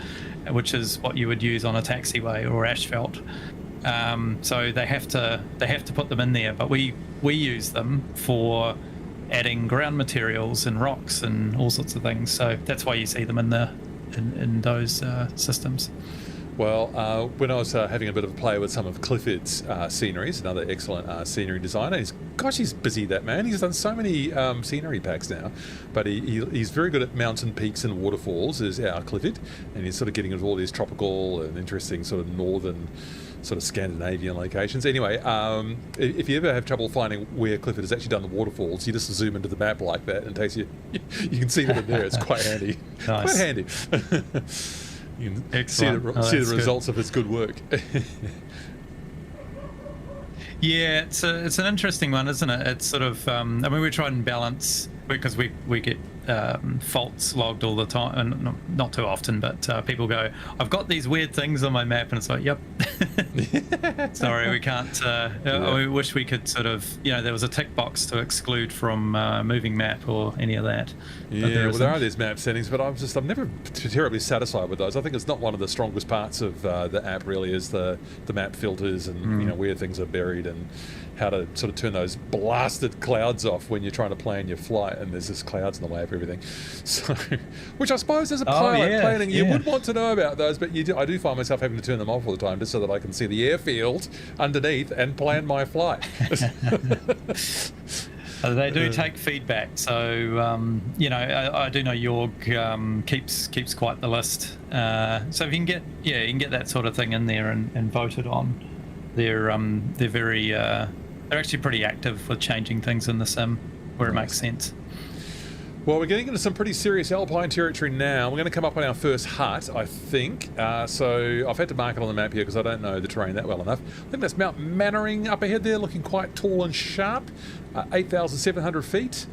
which is what you would use on a taxiway or asphalt. So they have to put them in there, but we use them for adding ground materials and rocks and all sorts of things. So that's why you see them in those systems.
Well, when I was having a bit of a play with some of Clifford's sceneries, another excellent scenery designer, he's busy, that man. He's done so many scenery packs now, but he's very good at mountain peaks and waterfalls, is our Clifford, and he's sort of getting into all these tropical and interesting sort of northern sort of Scandinavian locations. Anyway, if you ever have trouble finding where Clifford has actually done the waterfalls, you just zoom into the map like that and it takes you can see them in there. It's quite handy.
Nice.
Quite handy. You can see the results of his good work.
Yeah, it's an interesting one, isn't it? It's sort of, we try and balance, because we get faults logged all the time, and not too often, but people go, I've got these weird things on my map, and it's like, yep. Sorry, we can't. We wish we could sort of, there was a tick box to exclude from moving map or any of that.
Yeah, there are these map settings, but I'm never terribly satisfied with those. I think it's not one of the strongest parts of the app, really, is the map filters and where things are buried and how to sort of turn those blasted clouds off when you're trying to plan your flight and there's just clouds in the way of everything. So, which I suppose as a pilot planning, you would want to know about those, but I do find myself having to turn them off all the time just so that I can see the airfield underneath and plan my flight.
They do take feedback, so I do know Jorg keeps quite the list. So if you can get that sort of thing in there and voted on, they're very they're actually pretty active with changing things in the sim where it makes sense.
Well, we're getting into some pretty serious alpine territory now. We're going to come up on our first hut, I think. So I've had to mark it on the map here because I don't know the terrain that well enough. I think that's Mount Mannering up ahead there, looking quite tall and sharp. 8,700 feet.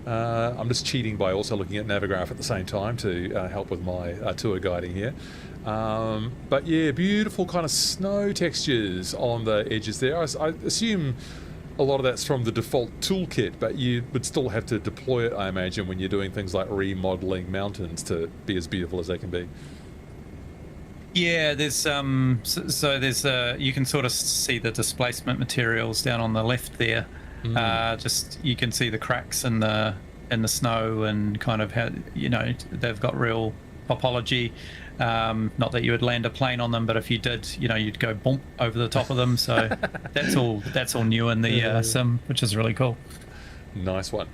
I'm just cheating by also looking at Navigraph at the same time to help with my tour guiding here. But yeah, beautiful kind of snow textures on the edges there. I assume a lot of that's from the default toolkit, but you would still have to deploy it, I imagine, when you're doing things like remodeling mountains to be as beautiful as they can be.
Yeah, there's so there's you can sort of see the displacement materials down on the left there. Just you can see the cracks in the snow and kind of how, you know, they've got real topology. Not that you would land a plane on them, but if you did, you know, you'd go bump over the top of them. So that's all new in the sim, which is really cool.
Nice one.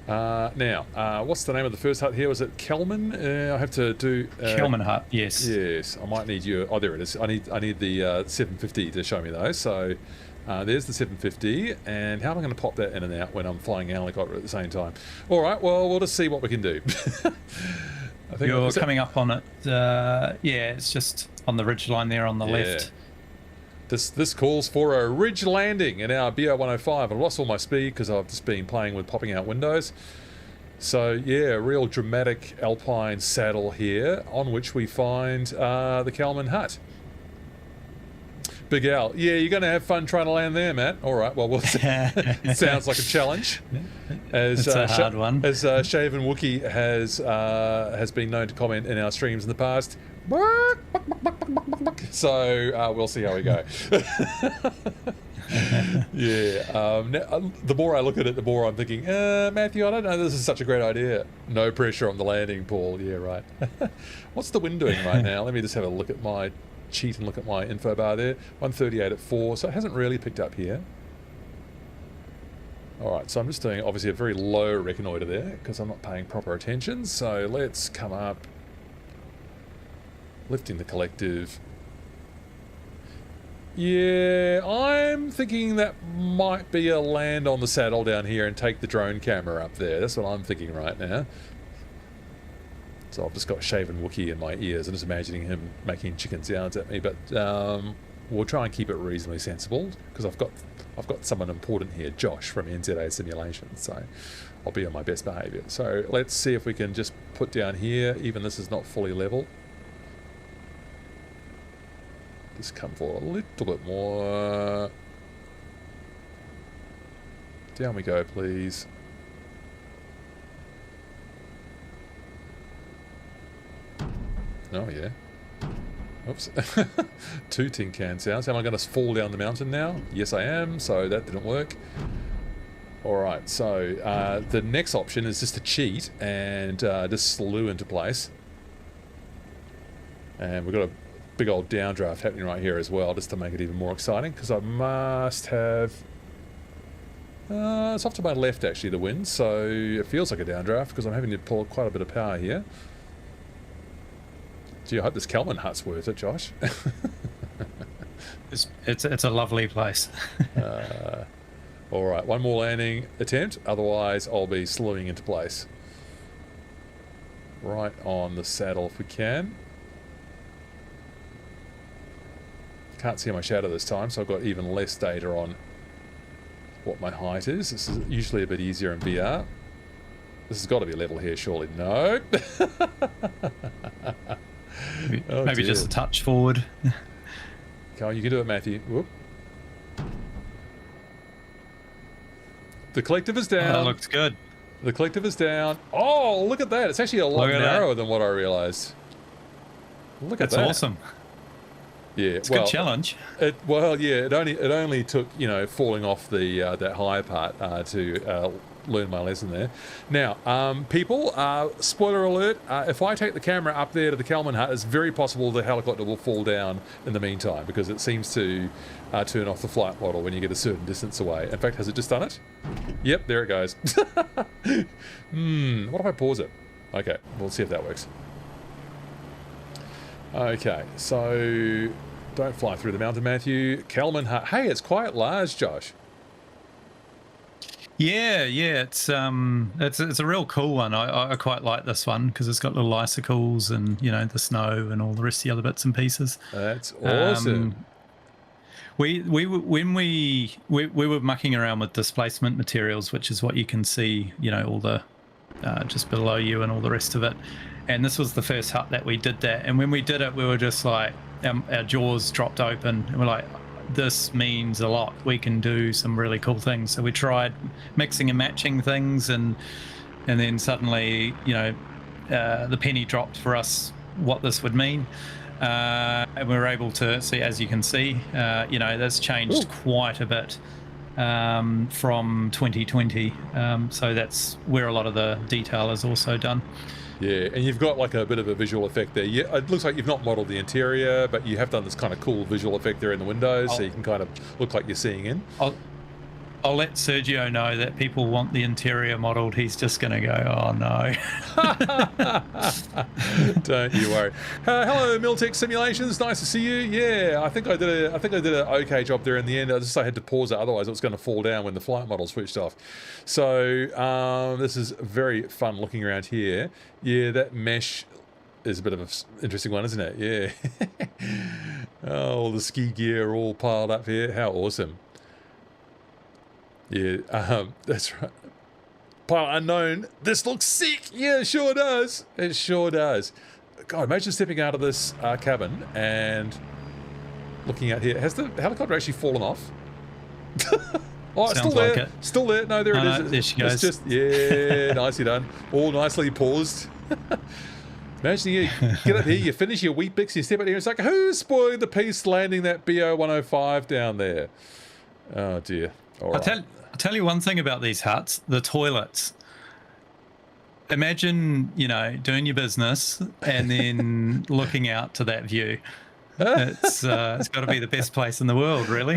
Now, what's the name of the first hut here? Was it Kelman? I have to do
Kelman hut. Yes.
Yes, I might need you. Oh, there it is. I need the 750 to show me those. So there's the 750, and how am I going to pop that in and out when I'm flying a helicopter at the same time? All right. Well, we'll just see what we can do.
I think you're coming up on it. Yeah, it's just on the ridge line there on the left.
This calls for a ridge landing in our BR-105. I lost all my speed because I've just been playing with popping out windows. So yeah, a real dramatic alpine saddle here on which we find the Kelman hut. Big Al, yeah, you're going to have fun trying to land there, Matt. All right, well, sounds like a challenge.
It's a hard one.
As Shaven Wookie has been known to comment in our streams in the past. So we'll see how we go. Yeah. Now, the more I look at it, the more I'm thinking, Matthew, I don't know, this is such a great idea. No pressure on the landing, Paul. Yeah, right. What's the wind doing right now? Let me just have a look at my cheat and look at my info bar there. 138 at 4, so it hasn't really picked up here. Alright, so I'm just doing obviously a very low reconnoiter there because I'm not paying proper attention. So let's come up, lifting the collective. Yeah, I'm thinking that might be a land on the saddle down here and take the drone camera up there. That's what I'm thinking right now. So I've just got Shaven Wookie in my ears. I'm just imagining him making chicken sounds at me, but we'll try and keep it reasonably sensible because I've got someone important here, Josh from NZA Simulations, so I'll be on my best behaviour. So let's see if we can just put down here, even this is not fully level. Just come for a little bit more. Down we go, please. Oh yeah. Oops. 2 tin can sounds. Am I going to fall down the mountain now? Yes, I am. So that didn't work. All right. So the next option is just to cheat and just slew into place. And we've got a big old downdraft happening right here as well, just to make it even more exciting. Because I must have. It's off to my left actually, the wind. So it feels like a downdraft because I'm having to pull quite a bit of power here. Gee, I hope this Kelman hut's worth it, Josh.
It's a lovely place.
All right, one more landing attempt. Otherwise, I'll be slewing into place. Right on the saddle if we can. Can't see my shadow this time, so I've got even less data on what my height is. This is usually a bit easier in VR. This has got to be level here, surely. No.
Maybe just a touch forward.
Come on, you can do it, Matthew. Whoop. The collective is down.
Oh, that looks good.
The collective is down. Oh, look at that. It's actually a lot narrower than what I realised. Look at that.
That's awesome.
Yeah,
it's a good challenge.
It only took, you know, falling off the that higher part to learn my lesson there. Now, people, spoiler alert, if I take the camera up there to the Kelman hut, it's very possible the helicopter will fall down in the meantime because it seems to turn off the flight model when you get a certain distance away. In fact, has it just done it? Yep, there it goes. What if I pause it? Okay, we'll see if that works. Okay, so don't fly through the mountain, Matthew. Kelman hut. Hey, it's quite large, Josh.
Yeah, it's a real cool one. I quite like this one because it's got little icicles and the snow and all the rest of the other bits and pieces.
That's awesome.
We were mucking around with displacement materials, which is what you can see, all the just below you and all the rest of it. And this was the first hut that we did that. And when we did it, we were just like, our jaws dropped open, and we're like, this means a lot. We can do some really cool things. So we tried mixing and matching things, and then suddenly, the penny dropped for us what this would mean. And we were able to see, as you can see, that's changed quite a bit from 2020. So that's where a lot of the detail is also done.
Yeah, and you've got like a bit of a visual effect there. Yeah, it looks like you've not modelled the interior, but you have done this kind of cool visual effect there in the windows, so you can kind of look like you're seeing in.
I'll let Sergio know that people want the interior modelled. He's just going to go, oh no.
Don't you worry. Hello, Miltech Simulations. Nice to see you. Yeah, I think I did an okay job there in the end. I had to pause it, otherwise it was going to fall down when the flight model switched off. So this is very fun looking around here. Yeah, that mesh is a bit of an interesting one, isn't it? Yeah. Oh, all the ski gear all piled up here. How awesome. Yeah, that's right. Pilot unknown. This looks sick. Yeah, it sure does. It sure does. God, imagine stepping out of this cabin and looking out here. Has the helicopter actually fallen off? Oh, it's still there. Like it. Still there. No, there it is.
There she goes.
It's just, yeah, nicely done. All nicely paused. Imagine you get up here, you finish your wheat bix, you step out here, and it's like, who's spoiling the peace landing that BO 105 down there? Oh, dear. All right.
I'll tell you one thing about these huts, the toilets. Imagine, doing your business and then looking out to that view. It's got to be the best place in the world, really.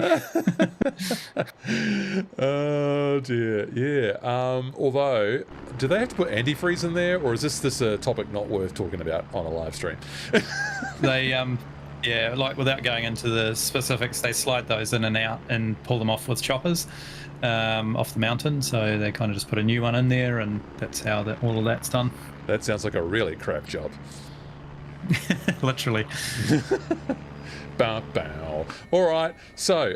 Oh dear, yeah. Although, do they have to put antifreeze in there, or is this a topic not worth talking about on a live stream?
They yeah, like without going into the specifics, they slide those in and out and pull them off with choppers off the mountain. So they kind of just put a new one in there, and that's how all of that's done.
That sounds like a really crap job.
Literally.
Bow, bow. All right, so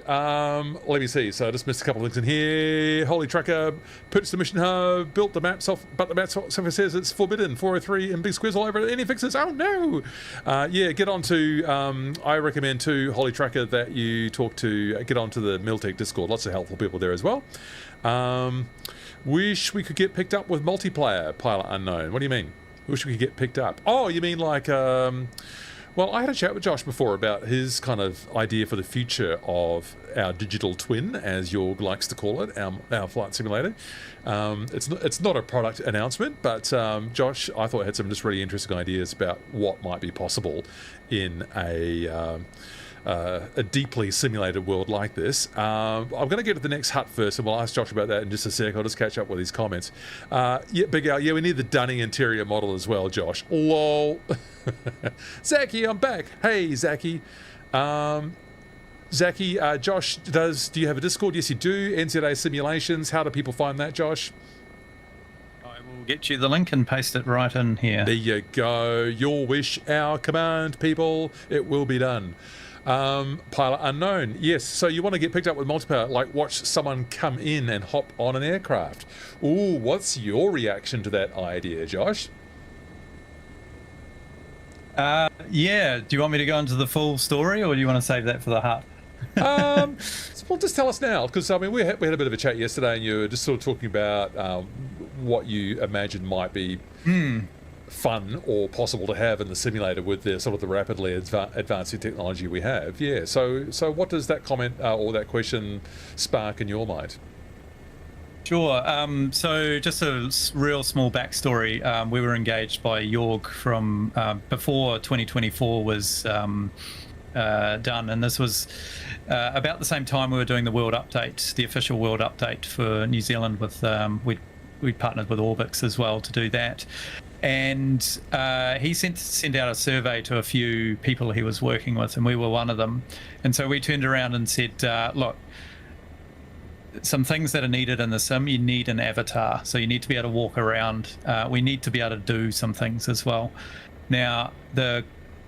let me see. So I just missed a couple of things in here. Holy Tracker purchased the mission hub, built the map software, but the map software says it's forbidden. 403 and big squares all over it. Any fixes? Oh no! Yeah, get on to. I recommend to Holy Tracker that you talk to. Get onto the Miltech Discord. Lots of helpful people there as well. Wish we could get picked up with multiplayer. Pilot unknown. What do you mean? Wish we could get picked up. Oh, you mean like, well, I had a chat with Josh before about his kind of idea for the future of our digital twin, as Jorg likes to call it, our flight simulator. It's not a product announcement, but Josh, I thought, had some just really interesting ideas about what might be possible in a deeply simulated world like this. I'm going to get to the next hut first, and we'll ask Josh about that in just a sec. I'll just catch up with his comments. Yeah, Big Al, yeah, we need the Dunning interior model as well, Josh. Lol. Zachy, I'm back. Hey, Zachy. Zachy, Josh, do you have a Discord? Yes, you do. NZA Simulations. How do people find that, Josh?
I will get you the link and paste it right in here.
There you go. Your wish, our command, people. It will be done. Pilot unknown. Yes, so you want to get picked up with multiplayer, like watch someone come in and hop on an aircraft. Ooh, what's your reaction to that idea, Josh?
Yeah, do you want me to go into the full story, or do you want to save that for the hut?
Well, just tell us now, because I mean we had a bit of a chat yesterday, and you were just sort of talking about what you imagine might be fun or possible to have in the simulator with the sort of the rapidly advancing technology we have. Yeah. So what does that comment or that question spark in your mind?
Sure. So just a real small backstory. We were engaged by Jorg from before 2024 was done, and this was about the same time we were doing the world update, the official world update for New Zealand. With we partnered with Orbix as well to do that. And he sent out a survey to a few people he was working with, and we were one of them. And so we turned around and said, look, some things that are needed in the sim. You need an avatar, so you need to be able to walk around. We need to be able to do some things as well. Now, the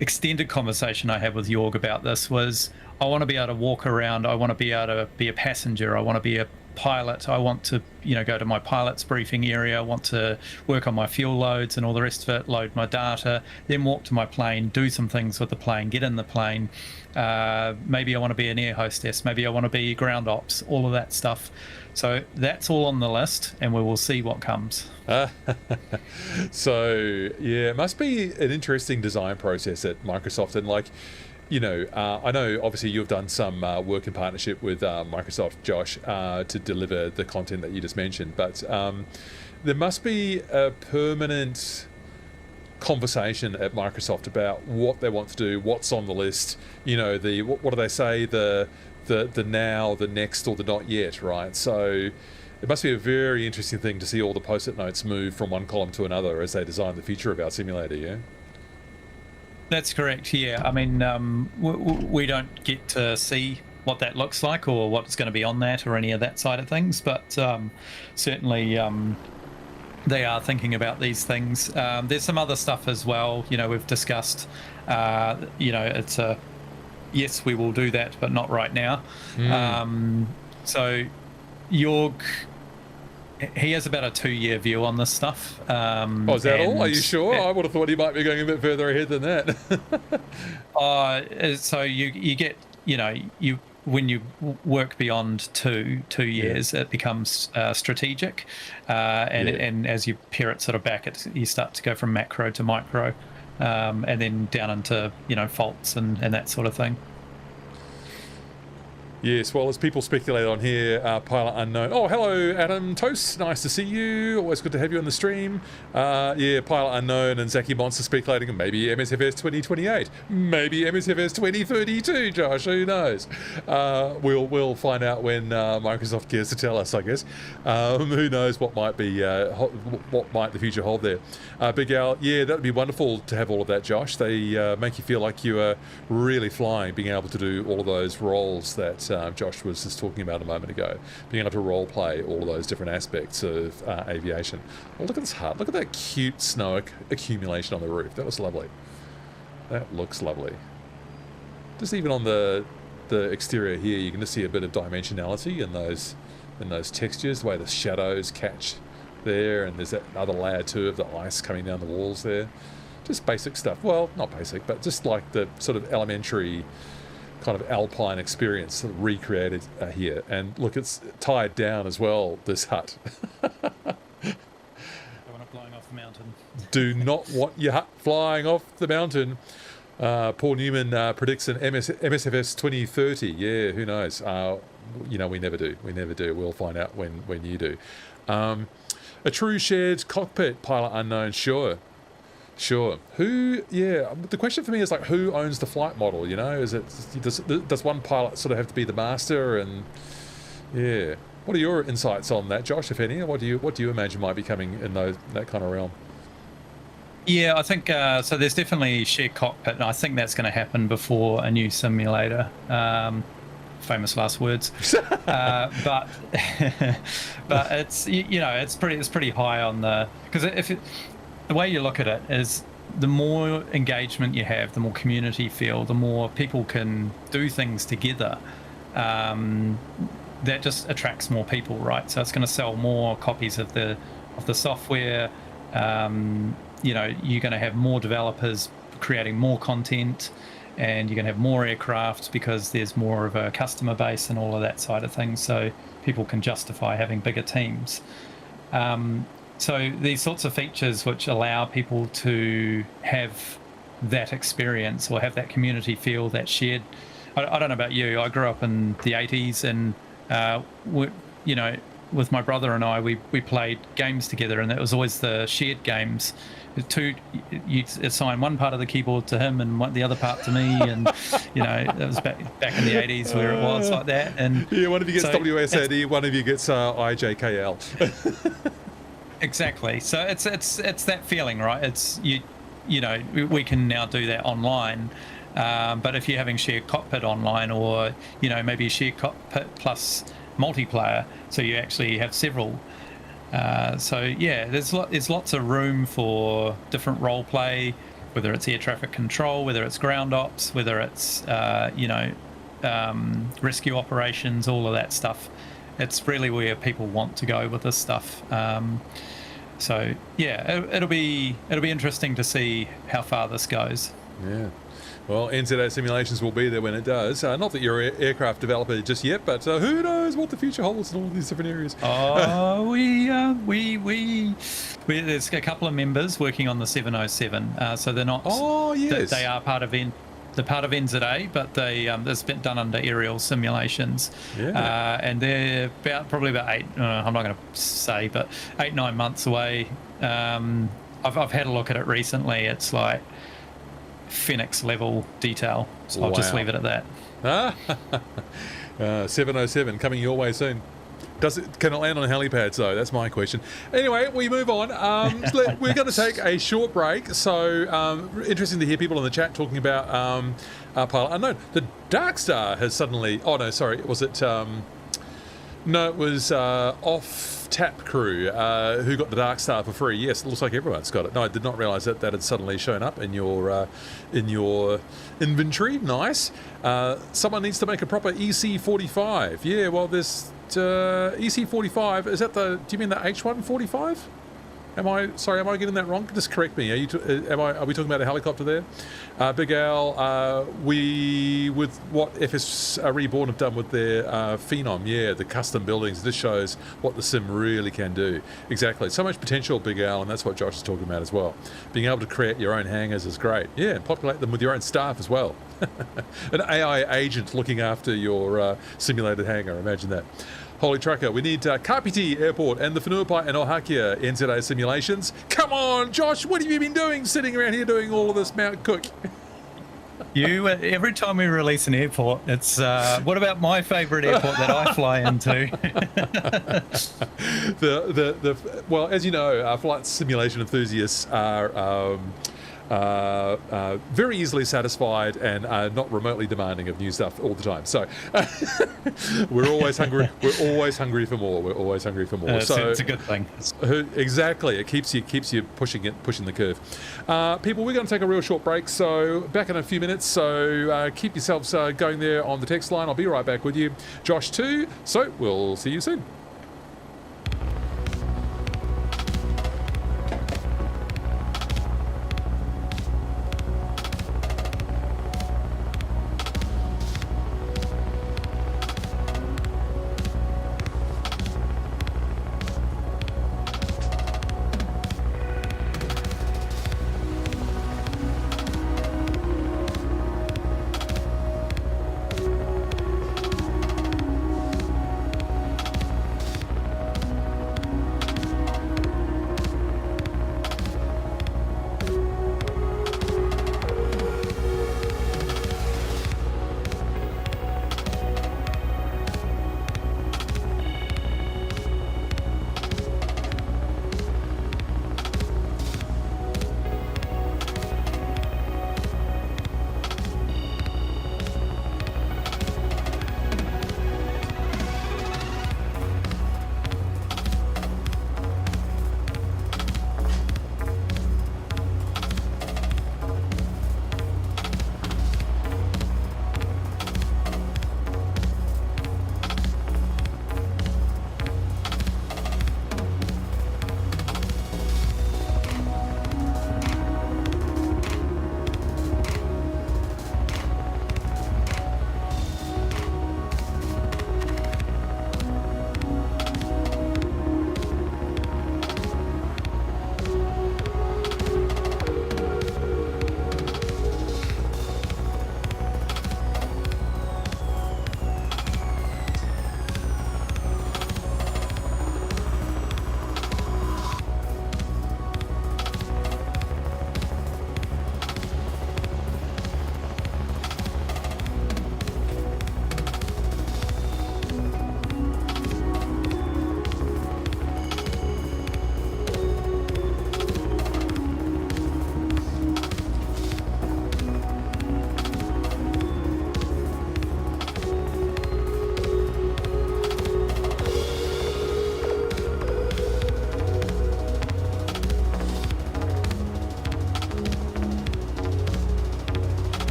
extended conversation I had with Jorg about this was, I want to be able to walk around. I want to be able to be a passenger. I want to be a pilot. I want to, go to my pilot's briefing area. I want to work on my fuel loads and all the rest of it, load my data, then walk to my plane, do some things with the plane, get in the plane. Maybe I want to be an air hostess. Maybe I want to be ground ops, all of that stuff. So that's all on the list, and we will see what comes.
So, yeah, it must be an interesting design process at Microsoft. And I know obviously you've done some work in partnership with Microsoft, Josh, to deliver the content that you just mentioned. But there must be a permanent conversation at Microsoft about what they want to do, what's on the list. What do they say? The now, the next, or the not yet, right? So it must be a very interesting thing to see all the post-it notes move from one column to another as they design the future of our simulator, yeah?
That's correct, yeah. I mean, we don't get to see what that looks like or what's going to be on that or any of that side of things, but certainly they are thinking about these things. There's some other stuff as well, we've discussed, it's a, yes, we will do that, but not right now. So Jorg, he has about a 2-year view on this stuff.
Is that all? Are you sure? I would have thought he might be going a bit further ahead than that.
So you get, when you work beyond two years, it becomes strategic, and as you pare it sort of back, you start to go from macro to micro, and then down into faults and that sort of thing.
Yes, well, as people speculate on here, Pilot Unknown. Oh, hello, Adam Toast. Nice to see you. Always good to have you on the stream. Pilot Unknown and Zaki Monster speculating maybe MSFS 2028, maybe MSFS 2032, Josh, who knows? We'll find out when Microsoft cares to tell us, I guess. Who knows what might be, what might the future hold there. Big Al, yeah, that would be wonderful to have all of that, Josh. They make you feel like you are really flying, being able to do all of those roles that Josh was just talking about a moment ago, being able to role play all of those different aspects of aviation. Oh, look at this hut. Look at that cute snow accumulation on the roof. That was lovely. That looks lovely. Just even on the exterior here, you can just see a bit of dimensionality in those textures, the way the shadows catch there, and there's that other layer too of the ice coming down the walls there. Just basic stuff. Well, not basic, but just like the sort of elementary kind of alpine experience sort of recreated here. And look, it's tied down as well, this hut.
I want it flying off the mountain.
Do not want your hut flying off the mountain. Paul Newman predicts an MSFS 2030. Yeah, who knows? We never do. We'll find out when you do. A true shared cockpit, Pilot Unknown, sure. Who? Yeah. The question for me is who owns the flight model? Is it does one pilot sort of have to be the master? And yeah, what are your insights on that, Josh? If any, what do you imagine might be coming in that kind of realm?
Yeah, I think so. There's definitely shared cockpit, and I think that's going to happen before a new simulator. Famous last words, but it's it's pretty high on the, because the way you look at it is, the more engagement you have, the more community feel, the more people can do things together. That just attracts more people, right? So it's going to sell more copies of the software. You're going to have more developers creating more content, and you're going to have more aircraft because there's more of a customer base and all of that side of things. So people can justify having bigger teams. So these sorts of features which allow people to have that experience or have that community feel, that shared. I don't know about you. I grew up in the 80s, and with my brother and I, we played games together, and it was always the shared games. You assign one part of the keyboard to him and the other part to me, and that was back in the 80s where it was like that. And
yeah, one of you gets WSAD, one of you gets IJKL.
Exactly. So it's that feeling, right? It's we can now do that online, but if you're having shared cockpit online, or maybe a shared cockpit plus multiplayer, so you actually have several. So yeah, there's lots of room for different role play, whether it's air traffic control, whether it's ground ops, whether it's rescue operations, all of that stuff. It's really where people want to go with this stuff. So yeah, it'll be interesting to see how far this goes.
Yeah. Well, NZA Simulations will be there when it does. Not that you're an aircraft developer just yet, but who knows what the future holds in all these different areas.
Oh, there's a couple of members working on the 707, so they're not.
Oh, yes.
They are part of the part of NZA, but it's been done under aerial simulations.
Yeah.
And they're probably about 8. I'm not going to say, but 8-9 months away. I've had a look at it recently. It's like Phoenix level detail, so I'll just leave it at that.
707 coming your way soon. Can it land on helipads though? That's my question. Anyway, we move on. We're going to take a short break. So interesting to hear people in the chat talking about pilot unknown. The Dark Star has suddenly. Oh no, sorry. Was it? No, it was Off Tap Crew who got the Dark Star for free. Yes, it looks like everyone's got it. No, I did not realise that had suddenly shown up in your inventory. Nice. Someone needs to make a proper EC45. Yeah, well, this EC45 is that the? Do you mean the H145? Am I getting that wrong? Just correct me. Are we talking about a helicopter there? Big Al, with what FS Reborn have done with their Phenom, yeah, the custom buildings, this shows what the sim really can do. Exactly. So much potential, Big Al, and that's what Josh is talking about as well. Being able to create your own hangars is great. Yeah, and populate them with your own staff as well. An AI agent looking after your simulated hangar, imagine that. Holy trucker, we need Kapiti Airport and the Whenuapai and Ohakia NZA Simulations. Come on, Josh, what have you been doing sitting around here doing all of this Mount Cook?
Every time we release an airport, it's what about my favourite airport that I fly into?
Well, as you know, flight simulation enthusiasts are very easily satisfied and not remotely demanding of new stuff all the time. So we're always hungry. We're always hungry for more. We're always hungry for more. So
it's a good thing.
Exactly. It keeps you pushing the curve. People, we're going to take a real short break. So back in a few minutes. So keep yourselves going there on the text line. I'll be right back with you, Josh too. So we'll see you soon.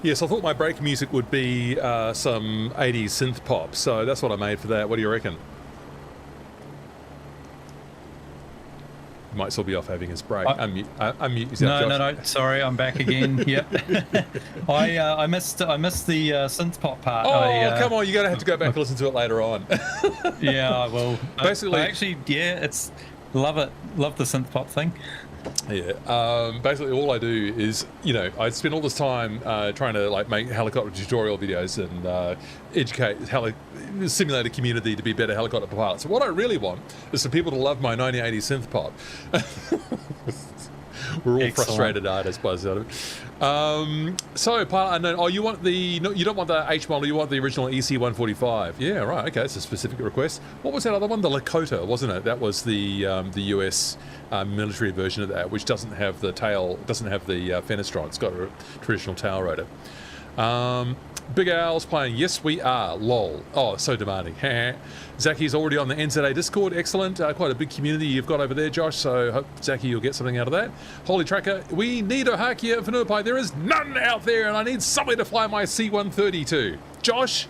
Yes, I thought my break music would be some 80s synth pop, so that's what I made for that. What do you reckon? He might still be off having his break. Unmute yourself, Josh.
No. Sorry, I'm back again. Yep. I missed the synth pop part.
Oh, come on! You're gonna have to go back and listen to it later on.
Yeah, I will.
Basically,
actually, it's love it. Love the synth pop thing.
Yeah. Basically, all I do is, I spend all this time trying to like make helicopter tutorial videos and educate simulate a community to be better helicopter pilots. So what I really want is for people to love my 1980s synth pop. We're all frustrated artists by the sound of it. So, Pilot Unknown, you don't want the H model, you want the original EC-145. Yeah, right, okay, that's a specific request. What was that other one? The Lakota, wasn't it? That was the US military version of that, which doesn't have the tail, doesn't have the fenestron. It's got a traditional tail rotor. Big Owl's playing. Yes, we are. Lol. Oh, so demanding. Zacky's already on the NZA Discord. Excellent. Quite a big community you've got over there, Josh. So hope, Zacky, you'll get something out of that. Holy Tracker, we need a Hakia for Nupai. There is none out there, and I need somebody to fly my C-130 to. Josh?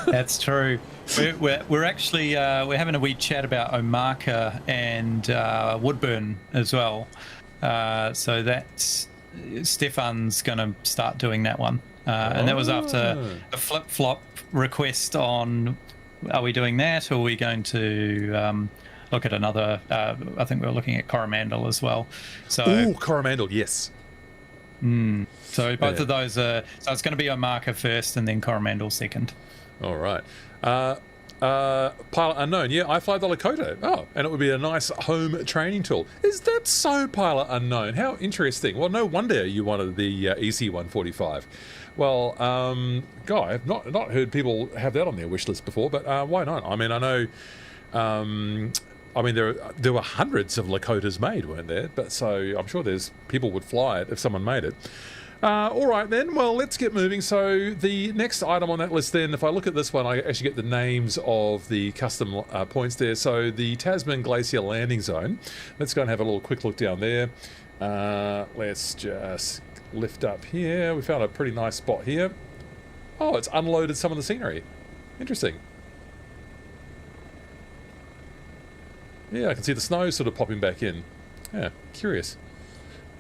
That's true. We're actually we're having a wee chat about Omaka and Woodburn as well. So that's Stefan's going to start doing that one. And that was after a flip-flop request on, are we doing that, or are we going to look at another, I think we're looking at Coromandel as well. So,
ooh, Coromandel, yes.
So both of those are, so it's going to be Omaka first and then Coromandel second.
All right. Pilot Unknown, yeah, I fly the Lakota. Oh, and it would be a nice home training tool. Is that so, Pilot Unknown? How interesting. Well, no wonder you wanted the EC-145. Well, Guy, I've not heard people have that on their wish list before, but why not? I mean, I know, there were hundreds of Lakotas made, weren't there? But so I'm sure there's people would fly it if someone made it. All right then, well, let's get moving. So the next item on that list then, if I look at this one, I actually get the names of the custom points there. So the Tasman Glacier landing zone. Let's go and have a little quick look down there. Let's just lift up here. We found a pretty nice spot here. Oh, it's unloaded some of the scenery. Interesting. Yeah, I can see the snow sort of popping back in. Yeah, curious.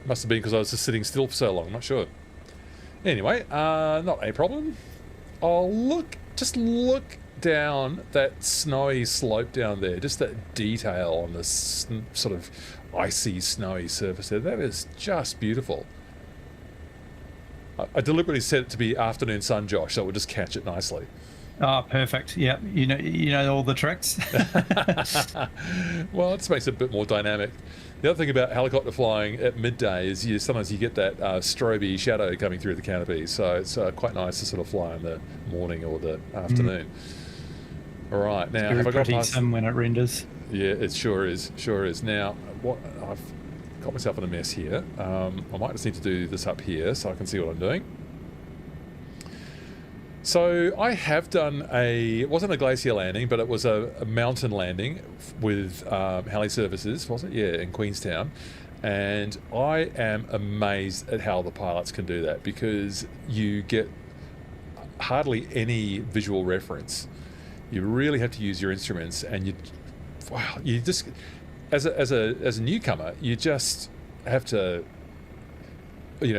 Must have been because I was just sitting still for so long, not sure. Anyway, not a problem. Oh, just look down that snowy slope down there. Just that detail on this sort of icy, snowy surface there. That is just beautiful. I deliberately set it to be afternoon sun, Josh, so it would just catch it nicely.
Oh, perfect. Yeah, you know all the tricks.
Well, it just makes it a bit more dynamic. The other thing about helicopter flying at midday is sometimes you get that stroby shadow coming through the canopy, so it's quite nice to sort of fly in the morning or the afternoon. All right, now have I got past
sim when it renders?
Yeah, it sure is. Now, what I've got myself in a mess here. I might just need to do this up here so I can see what I'm doing. So I have done it wasn't a glacier landing, but it was a mountain landing with heli services, was it? Yeah, in Queenstown. And I am amazed at how the pilots can do that, because you get hardly any visual reference. You really have to use your instruments, and you just, as a newcomer, you just have to,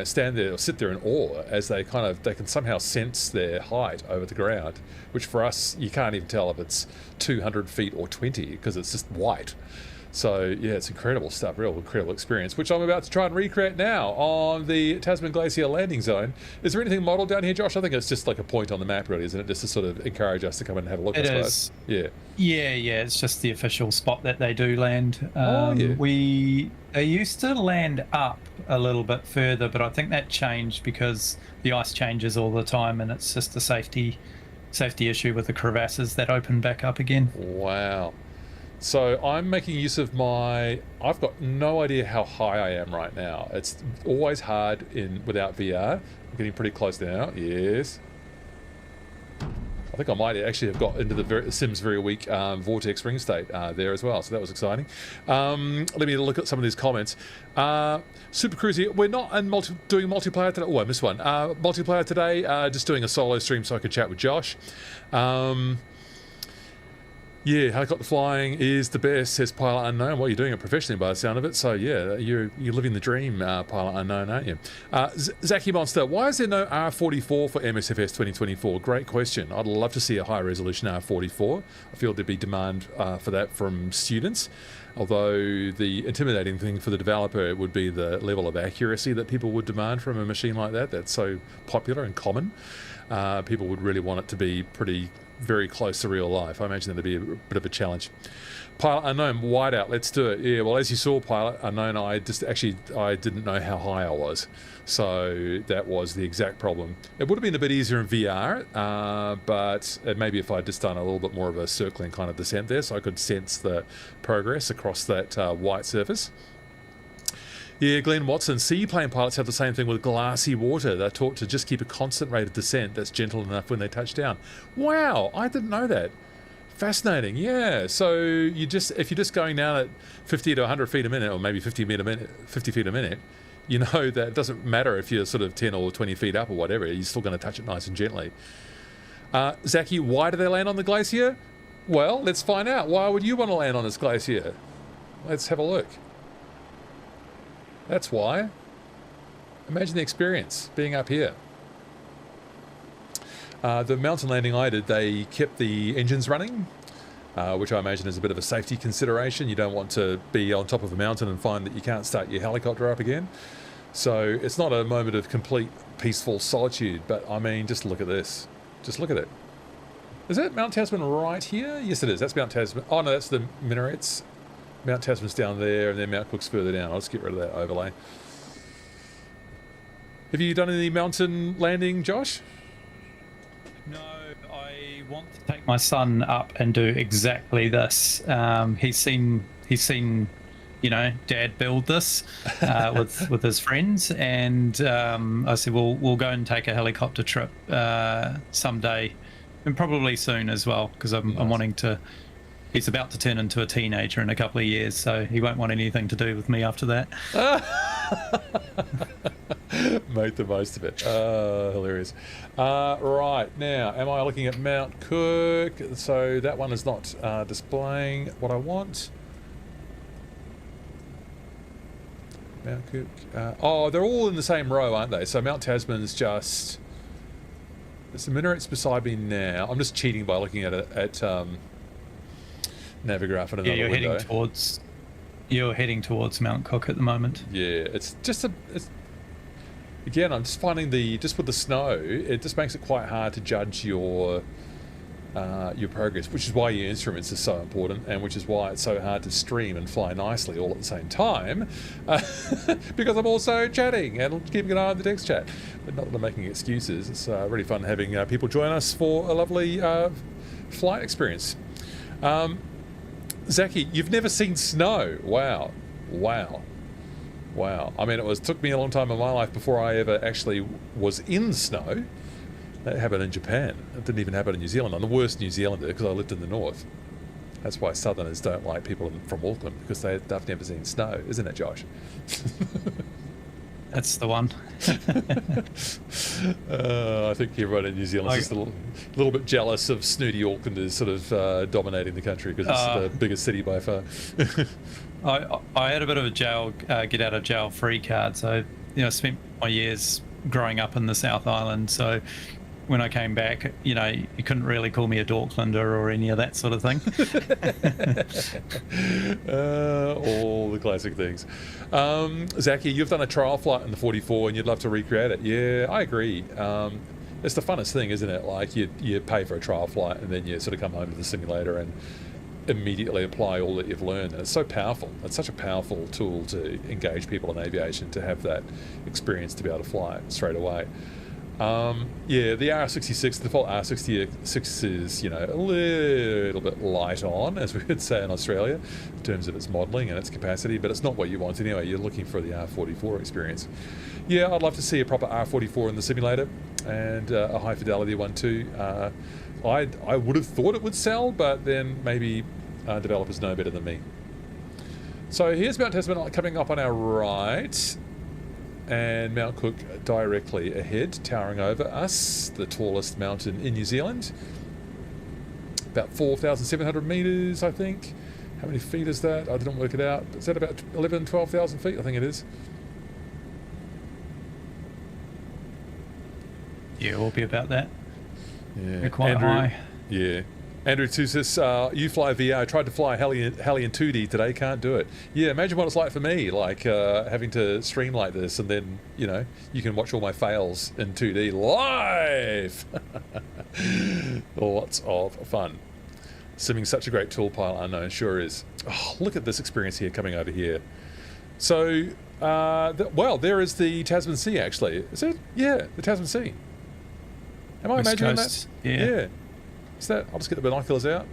stand there or sit there in awe as they can somehow sense their height over the ground, which for us, you can't even tell if it's 200 feet or 20 because it's just white. So yeah, it's incredible stuff, real incredible experience, which I'm about to try and recreate now on the Tasman Glacier landing zone. Is there anything modelled down here, Josh? I think it's just like a point on the map, really, isn't it? Just to sort of encourage us to come and have a look.
It is.
Yeah.
Yeah. It's just the official spot that they do land.
Yeah.
They used to land up a little bit further, but I think that changed because the ice changes all the time, and it's just a safety issue with the crevasses that open back up again.
Wow. So I'm making use of I've got no idea how high I am right now. It's always hard without VR. I'm getting pretty close now. Yes. I think I might actually have got into the Sims very weak vortex ring state there as well, so that was exciting. Let me look at some of these comments. Super Cruisy, we're not doing multiplayer today. Oh, I missed one. Multiplayer today, just doing a solo stream so I could chat with Josh. Yeah, helicopter flying is the best, says Pilot Unknown. Well, you're doing it professionally by the sound of it, so yeah, you're living the dream, Pilot Unknown, aren't you? Zaki Monster, why is there no R44 for MSFS 2024? Great question. I'd love to see a high-resolution R44. I feel there'd be demand for that from students, although the intimidating thing for the developer would be the level of accuracy that people would demand from a machine like that. That's so popular and common. People would really want it to be very close to real life. I imagine that'd be a bit of a challenge. Pilot Unknown, whiteout, let's do it. Yeah, well, as you saw, Pilot Unknown, I didn't know how high I was. So that was the exact problem. It would have been a bit easier in VR, but maybe if I'd just done a little bit more of a circling kind of descent there, so I could sense the progress across that white surface. Yeah, Glenn Watson, seaplane pilots have the same thing with glassy water. They're taught to just keep a constant rate of descent that's gentle enough when they touch down. Wow, I didn't know that. Fascinating, yeah. So if you're just going down at 50 to 100 feet a minute, or maybe 50 feet a minute, you know that it doesn't matter if you're sort of 10 or 20 feet up or whatever, you're still going to touch it nice and gently. Zaki, why do they land on the Glacier? Well, let's find out. Why would you want to land on this Glacier? Let's have a look. That's why. Imagine the experience being up here. The mountain landing I did, they kept the engines running, which I imagine is a bit of a safety consideration. You don't want to be on top of a mountain and find that you can't start your helicopter up again. So it's not a moment of complete peaceful solitude, but I mean, just look at this. Just look at it. Is that Mount Tasman right here? Yes, it is. That's Mount Tasman. Oh, no, that's the minarets. Mount Tasman's down there, and then Mount Cook's further down. I'll just get rid of that overlay. Have you done any mountain landing, Josh?
No, I want to take my son up and do exactly this. He's seen, you know, Dad build this with his friends, and I said, we'll go and take a helicopter trip someday, and probably soon as well, because I'm wanting to. He's about to turn into a teenager in a couple of years, so he won't want anything to do with me after that.
Make the most of it. Hilarious. Right, now, am I looking at Mount Cook? So that one is not displaying what I want. Mount Cook. Oh, they're all in the same row, aren't they? So Mount Tasman's just... There's the minarets beside me now. I'm just cheating by looking at it at... Navigraph at another window.
You're heading towards Mount Cook at the moment.
Yeah, it's just again, I'm just finding just with the snow, it just makes it quite hard to judge your progress, which is why your instruments are so important, and which is why it's so hard to stream and fly nicely all at the same time, because I'm also chatting and keeping an eye on the text chat. But not that I'm making excuses. It's really fun having people join us for a lovely flight experience. Zaki, you've never seen snow. Wow. I mean, it took me a long time in my life before I ever actually was in snow. That happened in Japan. It didn't even happen in New Zealand. I'm the worst New Zealander because I lived in the north. That's why Southerners don't like people from Auckland, because they've never seen snow, isn't it, Josh?
That's the one.
I think everyone in New Zealand is just a little bit jealous of snooty Aucklanders sort of dominating the country, because it's the biggest city by far.
I had a bit of a get out of jail free card, so I spent my years growing up in the South Island, so when I came back, you couldn't really call me a Dorklander or any of that sort of thing.
All the classic things. Zaki, you've done a trial flight in the 44 and you'd love to recreate it. Yeah, I agree. It's the funnest thing, isn't it? Like you pay for a trial flight and then you sort of come home to the simulator and immediately apply all that you've learned. And it's so powerful. It's such a powerful tool to engage people in aviation, to have that experience, to be able to fly it straight away. Yeah, the R66, the default R66 is, you know, a little bit light on, as we would say in Australia, in terms of its modelling and its capacity, but it's not what you want anyway. You're looking for the R44 experience. Yeah, I'd love to see a proper R44 in the simulator, and a high fidelity one too. I would have thought it would sell, but then maybe developers know better than me. So here's Mount Tasman coming up on our right, and Mount Cook directly ahead, towering over us, the tallest mountain in New Zealand. About 4,700 metres, I think. How many feet is that? I didn't work it out. Is that about 11,000, 12,000 feet? I think it is.
Yeah, we'll be about that.
Yeah,
We're quite
Andrew,
high.
Yeah. Andrew Tusis, you fly VR. I tried to fly Heli in 2D today, can't do it. Yeah, imagine what it's like for me, like having to stream like this, and then, you know, you can watch all my fails in 2D live. Lots of fun. Simming such a great tool pile, unknown, sure is. Oh, look at this experience here coming over here. So, well, there is the Tasman Sea, actually. Is it? Yeah, the Tasman Sea. Am I
West
imagining
Coast,
that?
yeah.
Is that? I'll just get the binoculars out.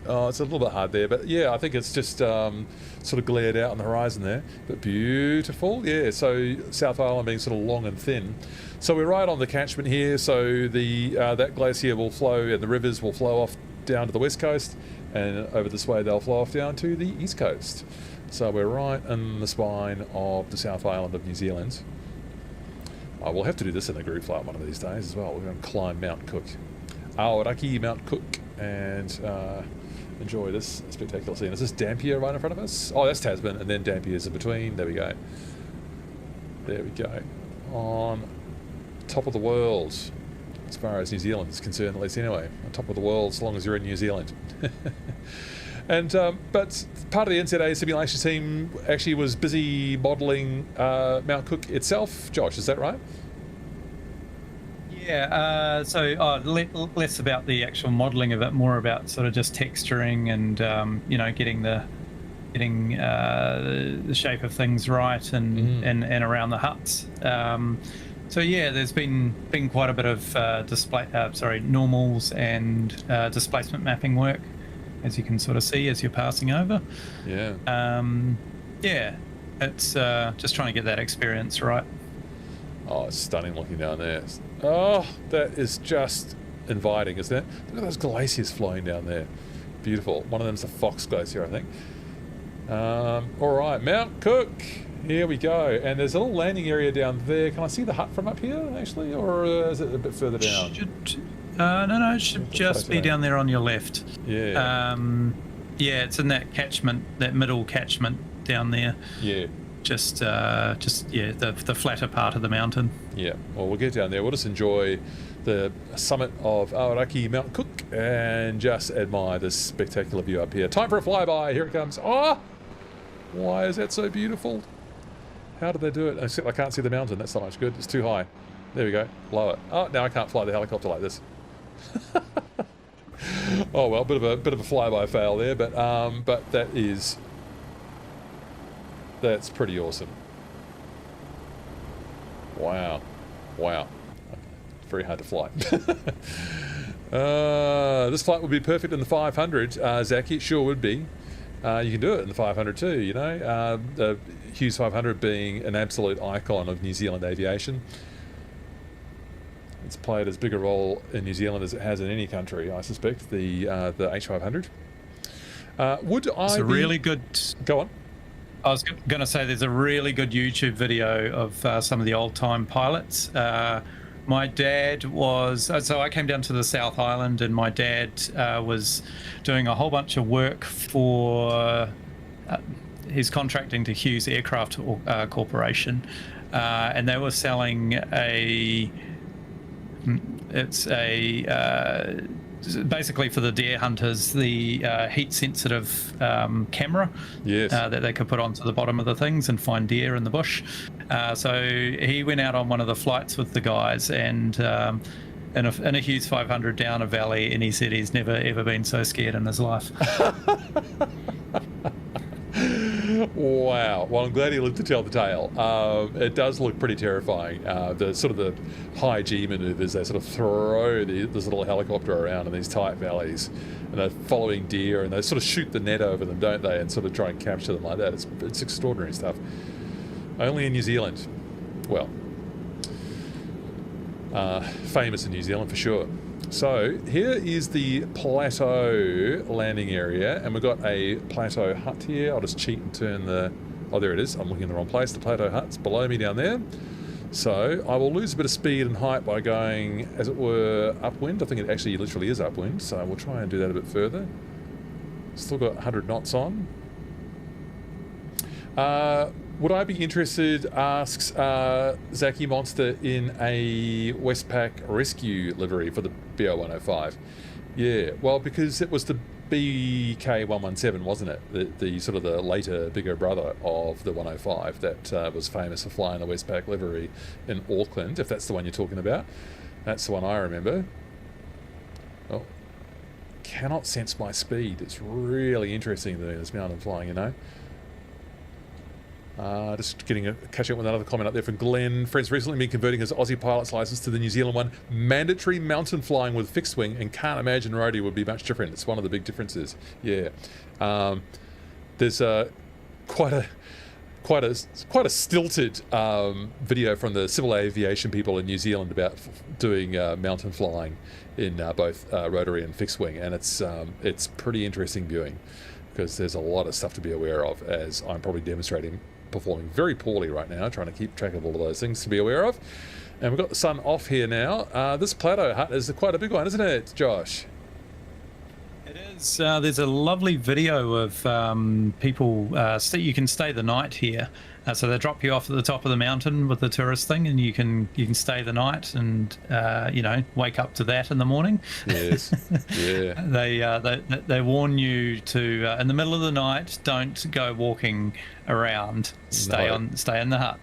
Oh, it's a little bit hard there, but yeah, I think it's just sort of glared out on the horizon there. But beautiful, yeah. So South Island being sort of long and thin. So we're right on the catchment here. So the that glacier will flow, and the rivers will flow off down to the west coast, and over this way they'll flow off down to the east coast. So we're right in the spine of the South Island of New Zealand. We'll have to do this in a group flight one of these days as well. We're going to climb Mount Cook. Aoraki Mount Cook, and enjoy this spectacular scene. Is this Dampier right in front of us? Oh, that's Tasman, and then Dampier's in between. There we go. There we go. On top of the world, as far as New Zealand is concerned, at least anyway. On top of the world, as long as you're in New Zealand. And but part of the NZA simulation team actually was busy modelling Mount Cook itself. Josh, is that right?
Yeah, so less about the actual modelling of it, more about sort of just texturing and you know, getting the shape of things right and around the huts. So yeah, there's been quite a bit of normals and displacement mapping work, as you can sort of see as you're passing over.
Yeah.
Yeah, it's just trying to get that experience right.
Oh, it's stunning looking down there. Oh, that is just inviting, isn't it? Look at those glaciers flowing down there. Beautiful. One of them's the Fox Glacier, I think. All right, Mount Cook. Here we go. And there's a little landing area down there. Can I see the hut from up here, actually? Or is it a bit further down?
No, it should just be down there on your left.
Yeah.
Yeah, it's in that catchment, that middle catchment down there.
Yeah.
Just yeah, the flatter part of the mountain.
Yeah, well, we'll get down there. We'll just enjoy the summit of Aoraki Mount Cook and just admire this spectacular view up here. Time for a flyby. Here it comes. Oh, why is that so beautiful? How did they do it? Except I can't see the mountain. That's not much good. It's too high. There we go. Lower. Oh, now I can't fly the helicopter like this. Oh well, bit of a flyby fail there, but that's pretty awesome. Wow. Very hard to fly. This flight would be perfect in the 500, Zaki. It sure would be. You can do it in the 500 too, you know. The Hughes 500 being an absolute icon of New Zealand aviation. It's played as big a role in New Zealand as it has in any country, I suspect, the H500.
Really good...
Go on.
I was going to say there's a really good YouTube video of some of the old-time pilots. My dad was... So I came down to the South Island, and my dad was doing a whole bunch of work for... he's contracting to Hughes Aircraft Corporation, and they were selling basically for the deer hunters, the heat-sensitive camera. Yes. That they could put onto the bottom of the things and find deer in the bush. So he went out on one of the flights with the guys, and in a Hughes 500 down a valley, and he said he's never ever been so scared in his life.
Wow. Well, I'm glad he lived to tell the tale. It does look pretty terrifying. The sort of the high G maneuvers, they sort of throw this little helicopter around in these tight valleys, and they're following deer, and they sort of shoot the net over them, don't they, and sort of try and capture them like that. It's extraordinary stuff. Only in New Zealand. Well, famous in New Zealand for sure. So here is the plateau landing area, and we've got a plateau hut here. I'll just cheat and turn the... Oh, there it is. I'm looking in the wrong place. The plateau hut's below me down there. So I will lose a bit of speed and height by going, as it were, upwind. I think it actually literally is upwind, so we'll try and do that a bit further. Still got 100 knots on. Would I be interested, asks Zaki Monster, in a Westpac rescue livery for the BO105? Yeah, well, because it was the BK117, wasn't it? The sort of the later bigger brother of the 105 that was famous for flying the Westpac livery in Auckland, if that's the one you're talking about. That's the one I remember. Oh, cannot sense my speed. It's really interesting doing this mountain flying, you know. Just getting catching up with another comment up there from Glenn. Friends recently been converting his Aussie pilot's license to the New Zealand one. Mandatory mountain flying with fixed wing, and can't imagine roadie would be much different. It's one of the big differences. Yeah, there's quite a stilted video from the civil aviation people in New Zealand about doing mountain flying in both rotary and fixed wing, and it's pretty interesting viewing, because there's a lot of stuff to be aware of, as I'm probably demonstrating, performing very poorly right now, trying to keep track of all of those things to be aware of. And we've got the sun off here now. This plateau hut is quite a big one, isn't it, Josh?
It is. There's a lovely video of people. You can stay the night here. So they drop you off at the top of the mountain with the tourist thing, and you can stay the night and wake up to that in the morning.
Yes. Yeah.
They warn you to in the middle of the night, don't go walking around. Stay in the hut.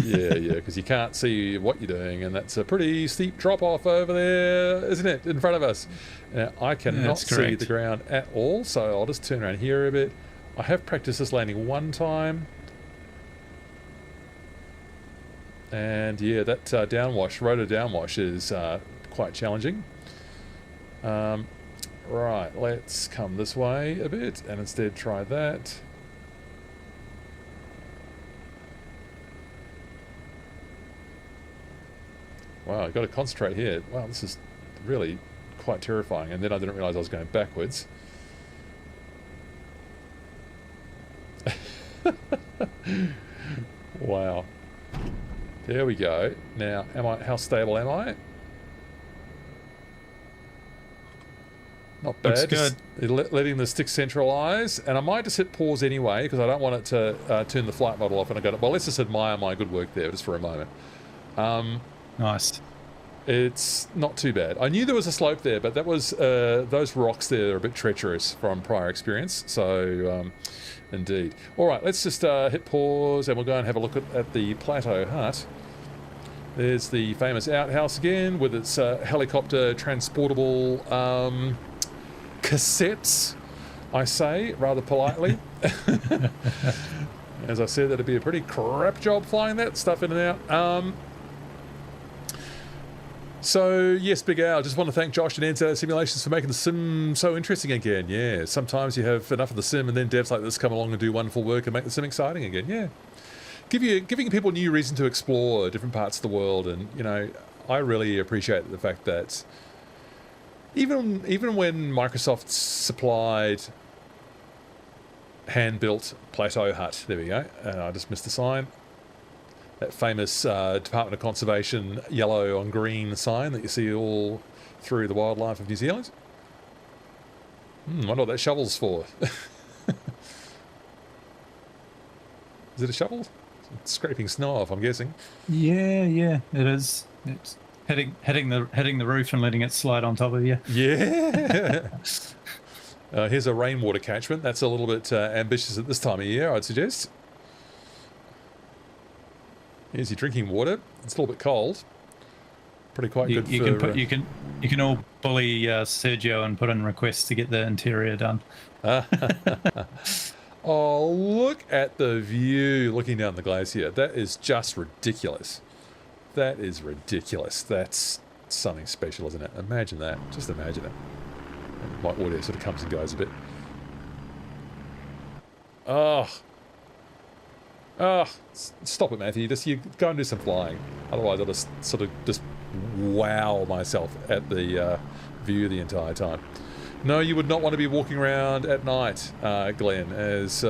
yeah, because you can't see what you're doing, and that's a pretty steep drop off over there, isn't it, in front of us? Now, I cannot see the ground at all, so I'll just turn around here a bit. I have practiced this landing one time. And yeah, that downwash, rotor downwash is quite challenging. Right, let's come this way a bit and instead try that. Wow, I've got to concentrate here. Wow, this is really quite terrifying. And then I didn't realise I was going backwards. Wow. There we go. Now, how stable am I? Not bad.
Looks good.
Letting the stick centralise, and I might just hit pause anyway, because I don't want it to turn the flight model off. And I got it. Well, let's just admire my good work there just for a moment.
Nice.
It's not too bad. I knew there was a slope there, but that was those rocks there are a bit treacherous from prior experience. So, indeed. All right, let's just hit pause, and we'll go and have a look at the plateau hut. There's the famous outhouse again with its helicopter transportable cassettes, I say, rather politely. As I said, that'd be a pretty crap job flying that stuff in and out. So, yes, Big Al, just want to thank Josh and NZA Simulations for making the sim so interesting again. Yeah, sometimes you have enough of the sim and then devs like this come along and do wonderful work and make the sim exciting again. Yeah. Giving people new reason to explore different parts of the world. And, you know, I really appreciate the fact that even when Microsoft supplied hand-built plateau hut, there we go, I just missed the sign, that famous Department of Conservation yellow on green sign that you see all through the wildlife of New Zealand. Wonder what that shovel's for. Is it a shovel? It's scraping snow off, I'm guessing.
Yeah, it is. It's hitting the roof and letting it slide on top of you.
Yeah. Here's a rainwater catchment. That's a little bit ambitious at this time of year, I'd suggest. Here's your drinking water. It's a little bit cold. Pretty quite good.
You can all bully Sergio and put in requests to get the interior done.
Oh, look at the view looking down the glacier. That is just ridiculous. That is ridiculous. That's something special, isn't it? Imagine that. Just imagine it. My audio sort of comes and goes a bit. Oh. Oh. Stop it, Matthew. You go and do some flying. Otherwise, I'll just sort of just wow myself at the view the entire time. No, you would not want to be walking around at night, Glenn, as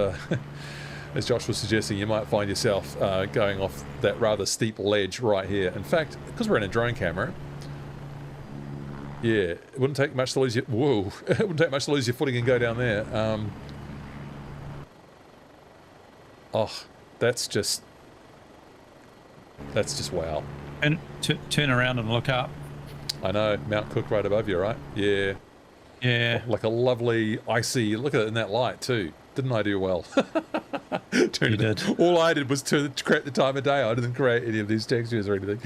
Josh was suggesting. You might find yourself going off that rather steep ledge right here. In fact, because we're in a drone camera, yeah, it wouldn't take much to lose your it wouldn't take much to lose your footing and go down there. Oh, that's just wow.
And turn around and look up.
I know, Mount Cook right above you, right? Yeah.
Yeah.
Like a lovely icy, look at it in that light too. Didn't I do well?
You did.
All I did was create the time of day. I didn't create any of these textures or anything.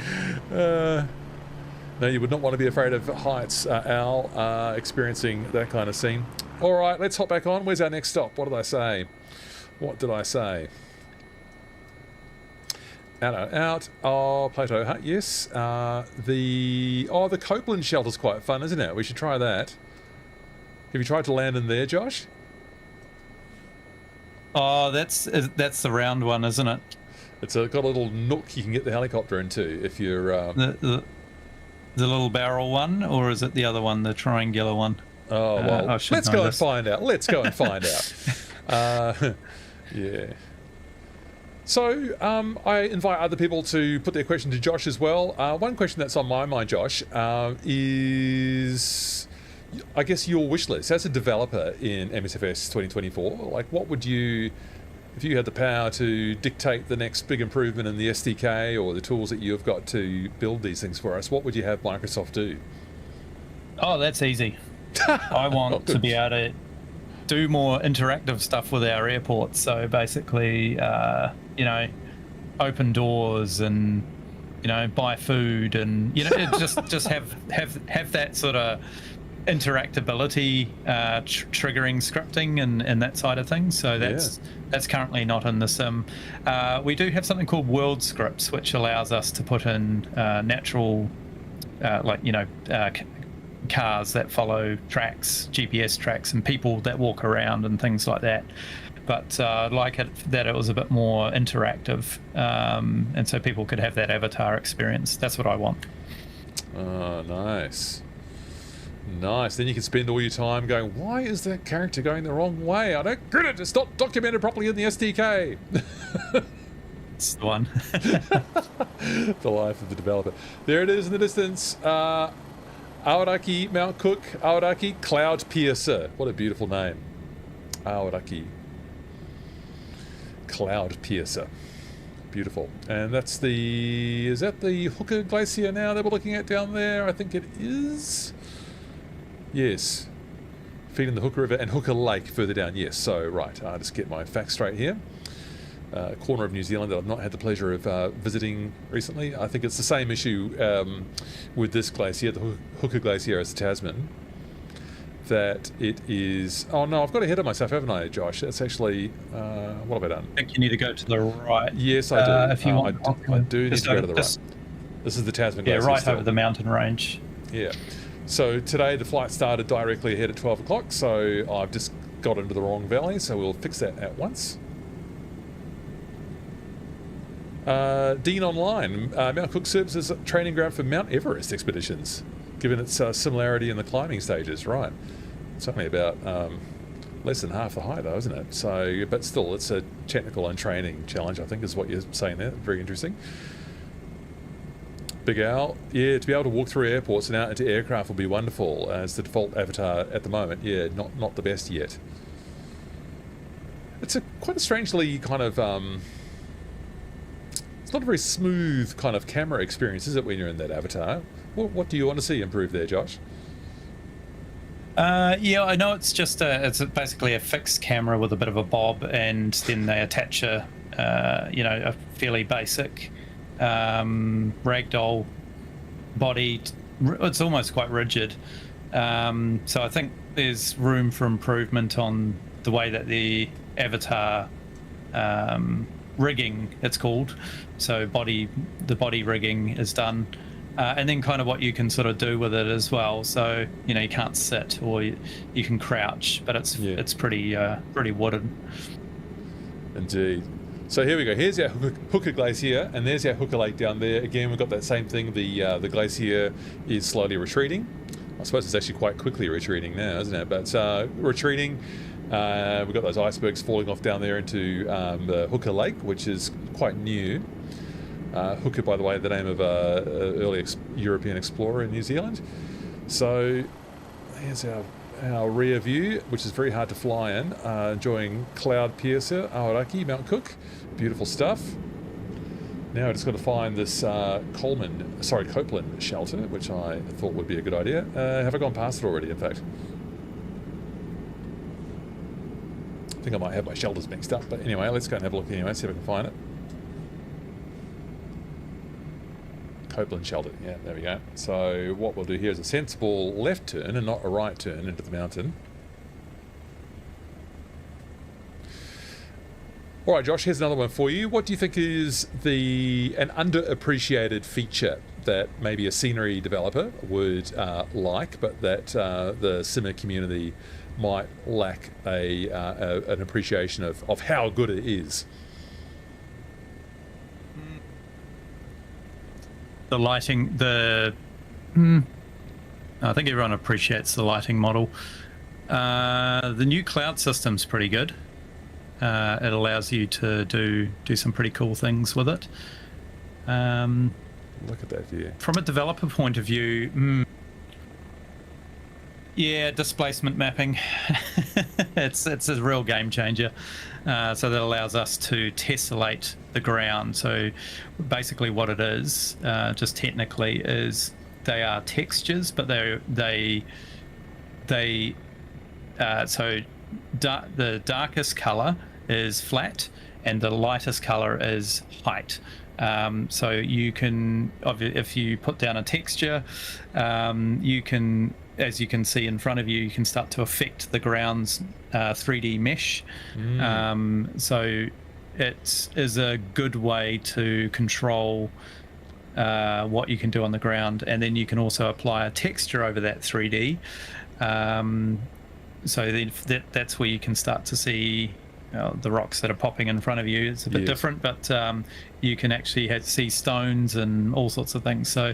No, you would not want to be afraid of heights, Al, experiencing that kind of scene. All right, let's hop back on. Where's our next stop? What did I say? What did I say? Out. Oh, Plateau Hut, yes. The Copeland shelter's quite fun, isn't it? We should try that. Have you tried to land in there, Josh?
Oh, that's the round one, isn't it?
It's got a little nook you can get the helicopter into if you're...
The little barrel one, or is it the other one, the triangular one?
Oh, well, let's go and find out. Let's go and find out. Yeah. So, I invite other people to put their question to Josh as well. One question that's on my mind, Josh, is... I guess your wish list as a developer in MSFS 2024, like what would you, if you had the power to dictate the next big improvement in the SDK or the tools that you've got to build these things for us, what would you have Microsoft do?
Oh, that's easy. I want to be able to do more interactive stuff with our airports. So basically, open doors and, buy food and, just have that sort of interactability, triggering scripting and that side of things. So that's currently not in the sim. We do have something called world scripts, which allows us to put in natural, cars that follow tracks, GPS tracks, and people that walk around and things like that. But I'd like it that it was a bit more interactive, and so people could have that avatar experience. That's what I want.
Oh, nice. Nice. Then you can spend all your time going, why is that character going the wrong way? I don't get it. It's not documented properly in the SDK.
It's the one.
The life of the developer. There it is in the distance. Aoraki, Mount Cook, Aoraki, Cloud Piercer. What a beautiful name. Aoraki. Cloud Piercer. Beautiful. And that's is that the Hooker Glacier now that we're looking at down there? I think it is. Yes. Feeding the Hooker River and Hooker Lake further down. Yes. So, right. I'll just get my facts straight here. Corner of New Zealand that I've not had the pleasure of visiting recently. I think it's the same issue with this glacier, the Hooker Glacier as the Tasman, that it is... Oh, no, I've got ahead of myself, haven't I, Josh? That's actually... what have I done?
I think you need to go to the right.
Yes, I do.
If you want,
I do need to go to the right. This is the Tasman Glacier.
Yeah, right
still.
over the mountain range.
Yeah. So today the flight started directly ahead at 12 o'clock, so I've just got into the wrong valley, so we'll fix that at once. Dean Online, Mount Cook serves as a training ground for Mount Everest expeditions, given its similarity in the climbing stages. Right. It's only about less than half the height though, isn't it? So, but still, it's a technical and training challenge, I think is what you're saying there. Very interesting. Big Al, yeah, to be able to walk through airports and out into aircraft will be wonderful as the default avatar at the moment. Yeah, not the best yet. It's quite a strangely kind of... it's not a very smooth kind of camera experience, is it, when you're in that avatar? What do you want to see improve there, Josh?
Yeah, I know it's just it's basically a fixed camera with a bit of a bob, and then they attach a fairly basic ragdoll body. It's almost quite rigid. So I think there's room for improvement on the way that the avatar rigging, it's called. So the body rigging is done. And then kind of what you can sort of do with it as well. So, you know, you can't sit, or you can crouch, but it's pretty wooden.
Indeed. So here we go. Here's our Hooker Glacier, and there's our Hooker Lake down there. Again, we've got that same thing. The glacier is slowly retreating. I suppose it's actually quite quickly retreating now, isn't it? But retreating. We've got those icebergs falling off down there into the Hooker Lake, which is quite new. Hooker, by the way, the name of an early European explorer in New Zealand. So here's our rear view, which is very hard to fly in. Enjoying Cloud Piercer, Aoraki, Mount Cook. Beautiful stuff. Now I just got to find this Copeland shelter, which I thought would be a good idea. Have I gone past it already, in fact? I think I might have my shelters mixed up, but anyway, let's go and have a look anyway, see if I can find it. Copeland shelter, yeah, there we go. So what we'll do here is a sensible left turn and not a right turn into the mountain. All right, Josh, here's another one for you. What do you think is an underappreciated feature that maybe a scenery developer would like, but that the simmer community might lack an appreciation of how good it is?
The lighting, I think everyone appreciates the lighting model. The new cloud system's pretty good. It allows you to do some pretty cool things with it.
Look at that view.
From a developer point of view, yeah, displacement mapping. it's a real game changer. So that allows us to tessellate the ground. So basically what it is, just technically, is they are textures, but the darkest color is flat and the lightest color is height. So you can, if you put down a texture, you can, as you can see in front of you, you can start to affect the ground's 3D mesh. So it is a good way to control what you can do on the ground, and then you can also apply a texture over that 3D. So then that's where you can start to see the rocks that are popping in front of you. It's a bit different, but you can actually see stones and all sorts of things. So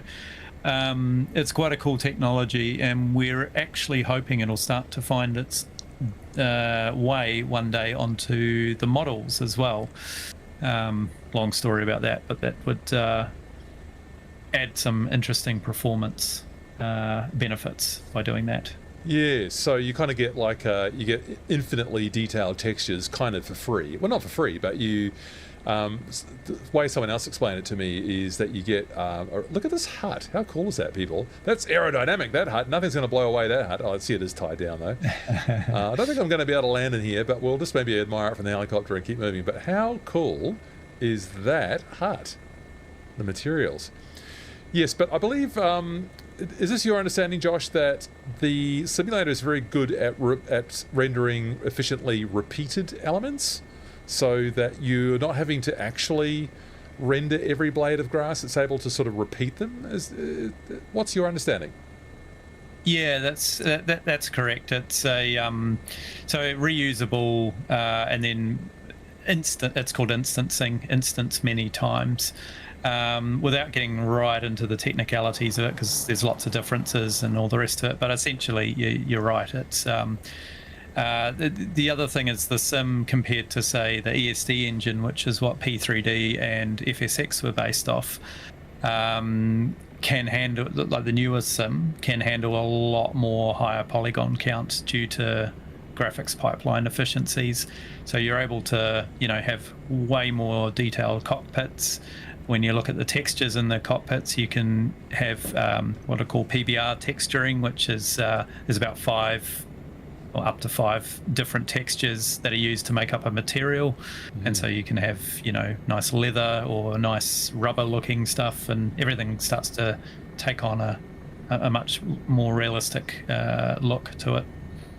it's quite a cool technology, and we're actually hoping it'll start to find its way one day onto the models as well. Long story about that, but that would add some interesting performance benefits by doing that.
Yeah, so you kind of get like you get infinitely detailed textures kind of for free. Well, not for free, but you the way someone else explained it to me is that you get look at this hut. How cool is that, people? That's aerodynamic, that hut. Nothing's going to blow away that hut. Oh, I see it is tied down though. I don't think I'm going to be able to land in here, but we'll just maybe admire it from the helicopter and keep moving. But how cool is that hut? The materials. Yes, but I believe, is this your understanding, Josh, that the simulator is very good at rendering efficiently repeated elements, so that you're not having to actually render every blade of grass? It's able to sort of repeat them. What's your understanding?
Yeah, that's correct. It's a so reusable, and then instant. It's called instancing, instance many times. Without getting right into the technicalities of it, because there's lots of differences and all the rest of it, but essentially you're right. It's the other thing is the sim compared to, say, the ESD engine, which is what P3D and FSX were based off, can handle, like the newer sim can handle a lot more higher polygon counts due to graphics pipeline efficiencies. So you're able to, have way more detailed cockpits. When you look at the textures in the cockpits, you can have what are called PBR texturing, which is there's about 5 or up to 5 different textures that are used to make up a material. And so you can have, nice leather or nice rubber looking stuff, and everything starts to take on a much more realistic look to it.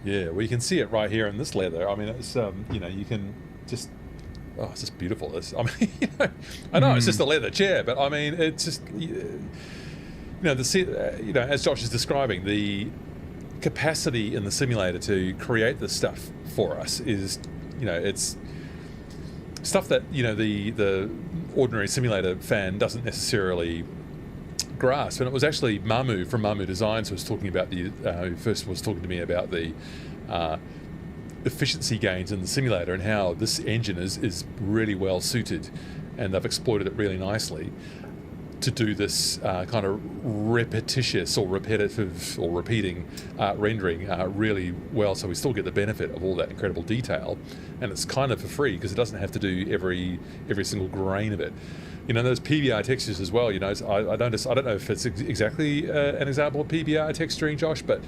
Yeah, well, you can see it right here in this leather. I mean, it's you can just, oh, it's just beautiful. I mean, I know it's just a leather chair, but I mean, it's just, as Josh is describing, the capacity in the simulator to create this stuff for us is, it's stuff that the ordinary simulator fan doesn't necessarily grasp. And it was actually Mamu from Mamu Designs who was talking about who first was talking to me about the efficiency gains in the simulator and how this engine is really well suited, and they've exploited it really nicely to do this kind of repetitious or repetitive or repeating rendering really well, so we still get the benefit of all that incredible detail, and it's kind of for free because it doesn't have to do every single grain of it. Those PBR textures as well. I don't know if it's exactly an example of PBR texturing, Josh, but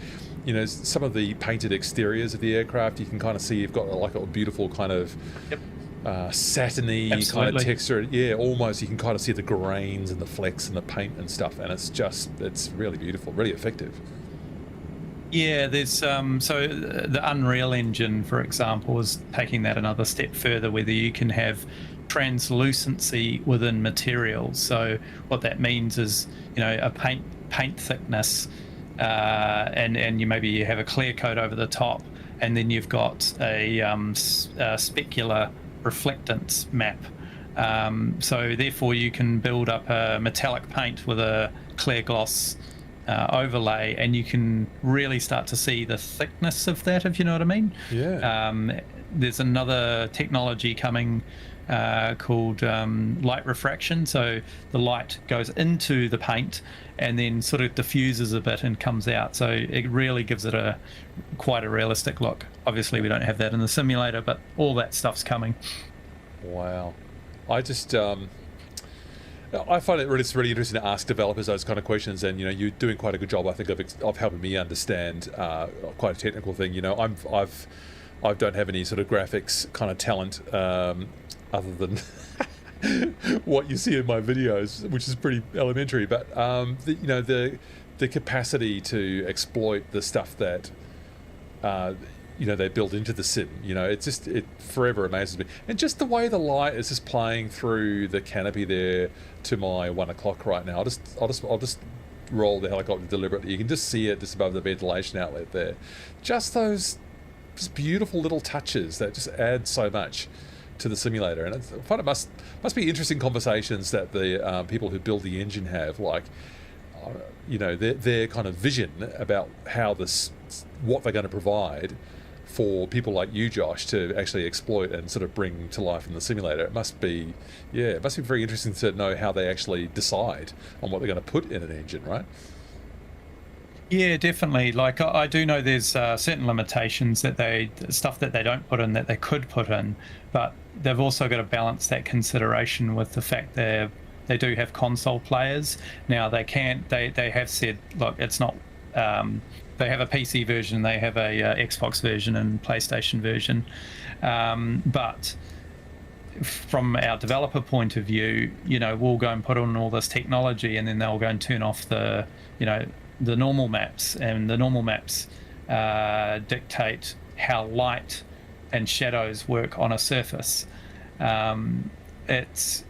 some of the painted exteriors of the aircraft, you can kind of see you've got like a beautiful kind of satiny kind of texture. Yeah, almost you can kind of see the grains and the flecks and the paint and stuff, and it's really beautiful, really effective.
Yeah, there's so the Unreal Engine, for example, is taking that another step further, whether you can have translucency within materials. So what that means is, a paint thickness, and you have a clear coat over the top, and then you've got a specular reflectance map. So therefore you can build up a metallic paint with a clear gloss overlay, and you can really start to see the thickness of that, if you know what I mean.
Yeah.
There's another technology coming called light refraction. So the light goes into the paint and then sort of diffuses a bit and comes out. So it really gives it quite a realistic look. Obviously, we don't have that in the simulator, but all that stuff's coming.
Wow. I just I find it really interesting to ask developers those kind of questions, and you're doing quite a good job, I think, of helping me understand quite a technical thing. I don't have any sort of graphics kind of talent other than what you see in my videos, which is pretty elementary. But the capacity to exploit the stuff that they build into the sim, it forever amazes me. And just the way the light is just playing through the canopy there to my 1 o'clock right now. I'll just roll the helicopter deliberately. You can just see it just above the ventilation outlet there. Just those beautiful little touches that just add so much to the simulator. And I find it must be interesting conversations that the people who build the engine have, like their kind of vision about how what they're going to provide for people like you, Josh, to actually exploit and sort of bring to life in the simulator. It must be very interesting to know how they actually decide on what they're going to put in an engine, right?
Yeah, definitely. Like, I do know there's certain limitations stuff that they don't put in that they could put in, but they've also got to balance that consideration with the fact they do have console players. Now they have said, look, it's not, they have a PC version, they have a Xbox version and PlayStation version, but from our developer point of view, we'll go and put on all this technology, and then they'll go and turn off the normal maps, and the normal maps dictate how light and shadows work on a surface. And it's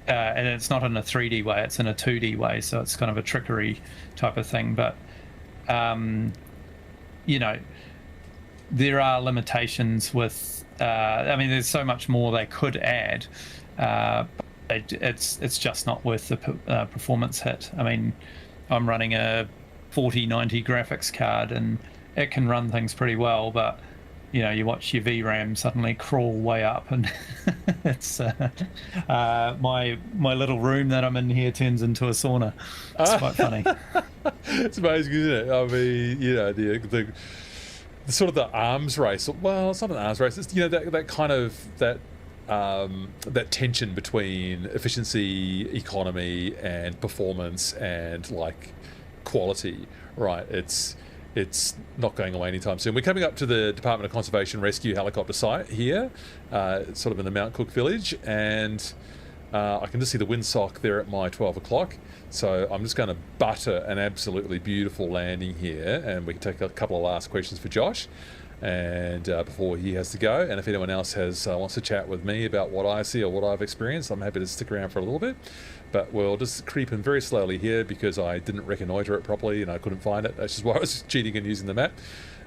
not in a 3D way, it's in a 2D way, so it's kind of a trickery type of thing. But there are limitations with there's so much more they could add, but it's just not worth the performance hit. I mean, I'm running a 4090 graphics card, and it can run things pretty well, but you watch your VRAM suddenly crawl way up, and it's my little room that I'm in here turns into a sauna. It's quite funny.
It's amazing, isn't it? I mean, the sort of the arms race. Well, it's not an arms race. It's that kind of that tension between efficiency, economy, and performance, and like quality, right? It's not going away anytime soon. We're coming up to the Department of Conservation Rescue helicopter site here, sort of in the Mount Cook village, and I can just see the windsock there at my 12 o'clock. So I'm just going to butter an absolutely beautiful landing here, and we can take a couple of last questions for Josh. and before he has to go. And if anyone else wants to chat with me about what I see or what I've experienced, I'm happy to stick around for a little bit. But we'll just creep in very slowly here because I didn't reconnoiter it properly and I couldn't find it. That's just why I was cheating and using the map.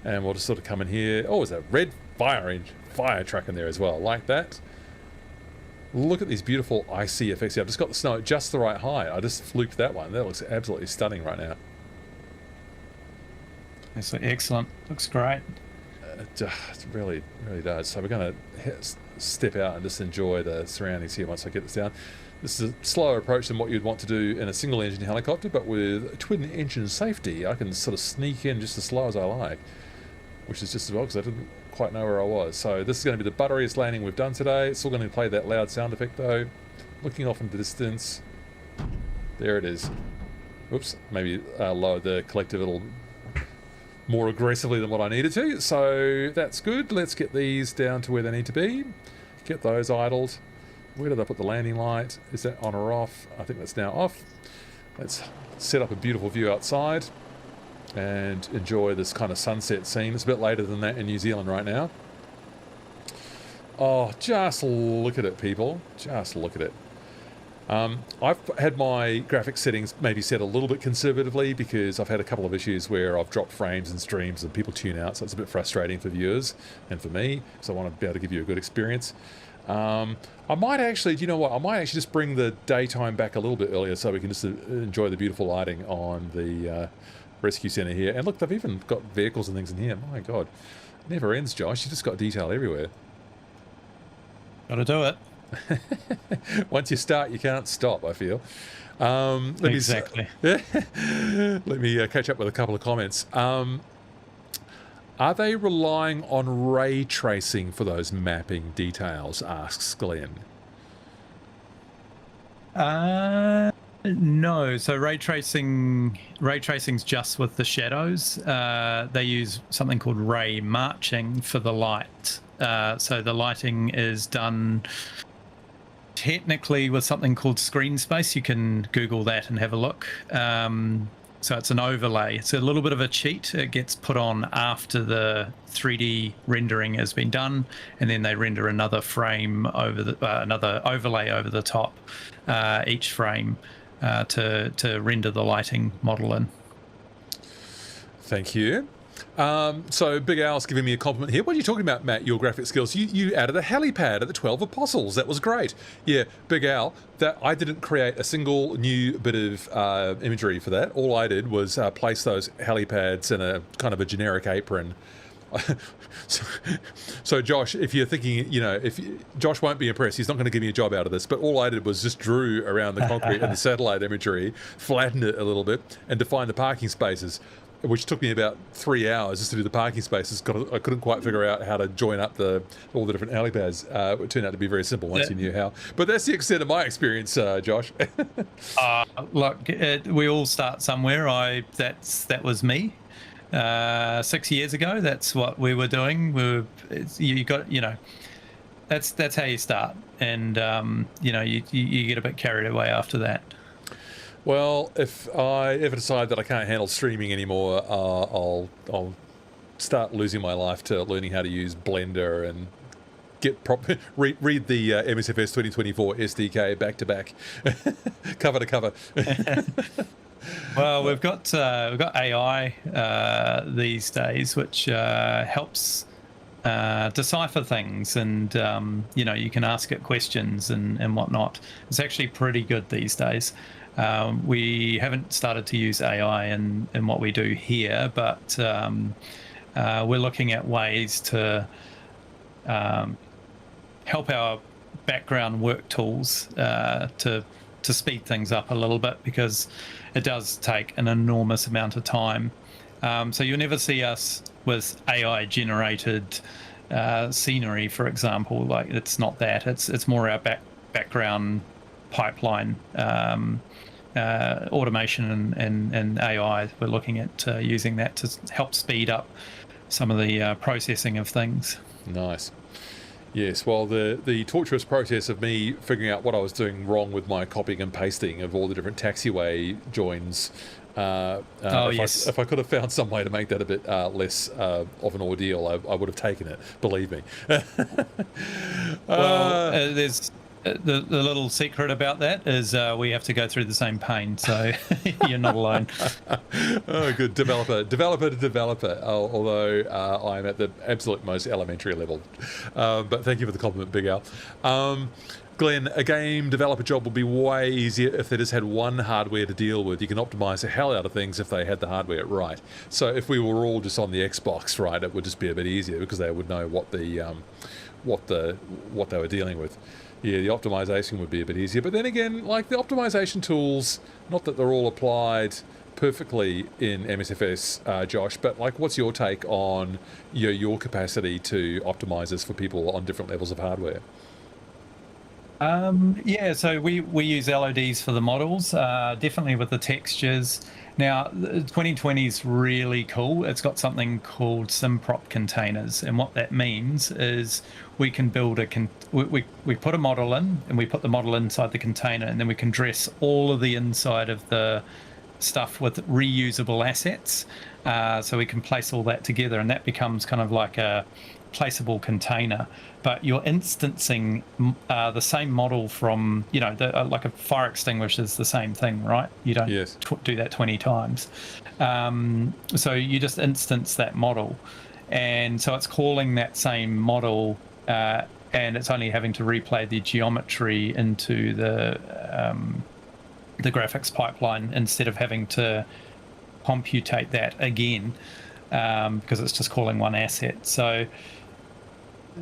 And we'll just sort of come in here. Oh, there's a red fire truck in there as well, like that. Look at these beautiful icy effects here. I've just got the snow at just the right height. I just fluked that one. That looks absolutely stunning right now.
That's excellent. Looks great.
It really does. So we're going to step out and just enjoy the surroundings here once I get this down. This is a slower approach than what you'd want to do in a single engine helicopter, but with twin engine safety, I can sort of sneak in just as slow as I like, which is just as well because I didn't quite know where I was. So this is going to be the butteriest landing we've done today. It's still going to play that loud sound effect though. Looking off into the distance. There it is. Oops, maybe lower the collective a little more aggressively than what I needed to. So that's good. Let's get these down to where they need to be. Get those idled. Where did I put the landing light? Is that on or off? I think that's now off. Let's set up a beautiful view outside and enjoy this kind of sunset scene. It's a bit later than that in New Zealand right now. Oh, just look at it, people. Just look at it. I've had my graphics settings maybe set a little bit conservatively because I've had a couple of issues where I've dropped frames and streams and people tune out, so it's a bit frustrating for viewers and for me, so I want to be able to give you a good experience. I might actually, do you know what, I might actually just bring the daytime back a little bit earlier so we can just enjoy the beautiful lighting on the rescue centre here. And look, they've even got vehicles and things in here. My God, it never ends, Josh. You just got detail everywhere.
Gotta do it.
Once you start, you can't stop, I feel.
Exactly.
Let me catch up with a couple of comments. Are they relying on ray tracing for those mapping details, asks Glenn.
No, so ray tracing's just with the shadows. They use something called ray marching for the light. So the lighting is done technically with something called screen space. You can Google that and have a look. So it's an overlay. It's a little bit of a cheat. It gets put on after the 3D rendering has been done, and then they render another frame over the another overlay over the top each frame to render the lighting model in.
Thank you. So Big Al's giving me a compliment here. What are you talking about, Matt? Your graphic skills. You added a helipad at the 12 Apostles. That was great. Yeah, Big Al, that I didn't create a single new bit of imagery for that. All I did was place those helipads in a kind of a generic apron. So Josh, if you're thinking, Josh won't be impressed, he's not going to give me a job out of this, but all I did was just drew around the concrete and the satellite imagery, flattened it a little bit, and defined the parking spaces, which took me about 3 hours just to do the parking spaces. I couldn't quite figure out how to join up all the different helipads. It turned out to be very simple once you knew how. But that's the extent of my experience, Josh.
Look, we all start somewhere. That was me 6 years ago. That's what we were doing. That's how you start, and you get a bit carried away after that.
Well, if I ever decide that I can't handle streaming anymore, I'll start losing my life to learning how to use Blender and read the MSFS 2024 SDK back to back, cover to cover.
Well, we've got AI these days, which helps decipher things, and you can ask it questions and whatnot. It's actually pretty good these days. We haven't started to use AI in what we do here, but we're looking at ways to help our background work tools to speed things up a little bit, because it does take an enormous amount of time. So you'll never see us with AI generated scenery, for example. Like, it's not that. It's more our background pipeline automation and AI. We're looking at using that to help speed up some of the processing of things.
Nice. Yes, well, the torturous process of me figuring out what I was doing wrong with my copying and pasting of all the different taxiway joins
Yes.
If I could have found some way to make that a bit less of an ordeal, I would have taken it, believe me.
There's the little secret about that is we have to go through the same pain, so you're not alone.
Oh, good. Developer to developer, although I'm at the absolute most elementary level. But thank you for the compliment, Big Al. Glenn, a game developer job would be way easier if they just had one hardware to deal with. You can optimize the hell out of things if they had the hardware right. So if we were all just on the Xbox, right, it would just be a bit easier because they would know what they were dealing with. Yeah, the optimization would be a bit easier. But then again, like the optimization tools, not that they're all applied perfectly in MSFS, Josh, but like what's your take on your capacity to optimize this for people on different levels of hardware?
So we use LODs for the models, definitely with the textures. Now, 2020 is really cool. It's got something called SimProp containers, and what that means is we can build we put a model in, and we put the model inside the container, and then we can dress all of the inside of the stuff with reusable assets. So we can place all that together, and that becomes kind of like a placeable container. But you're instancing the same model from, like a fire extinguisher is the same thing, right? You don't do that 20 times. So you just instance that model. And so it's calling that same model, and it's only having to replay the geometry into the graphics pipeline instead of having to computate that again, because it's just calling one asset. So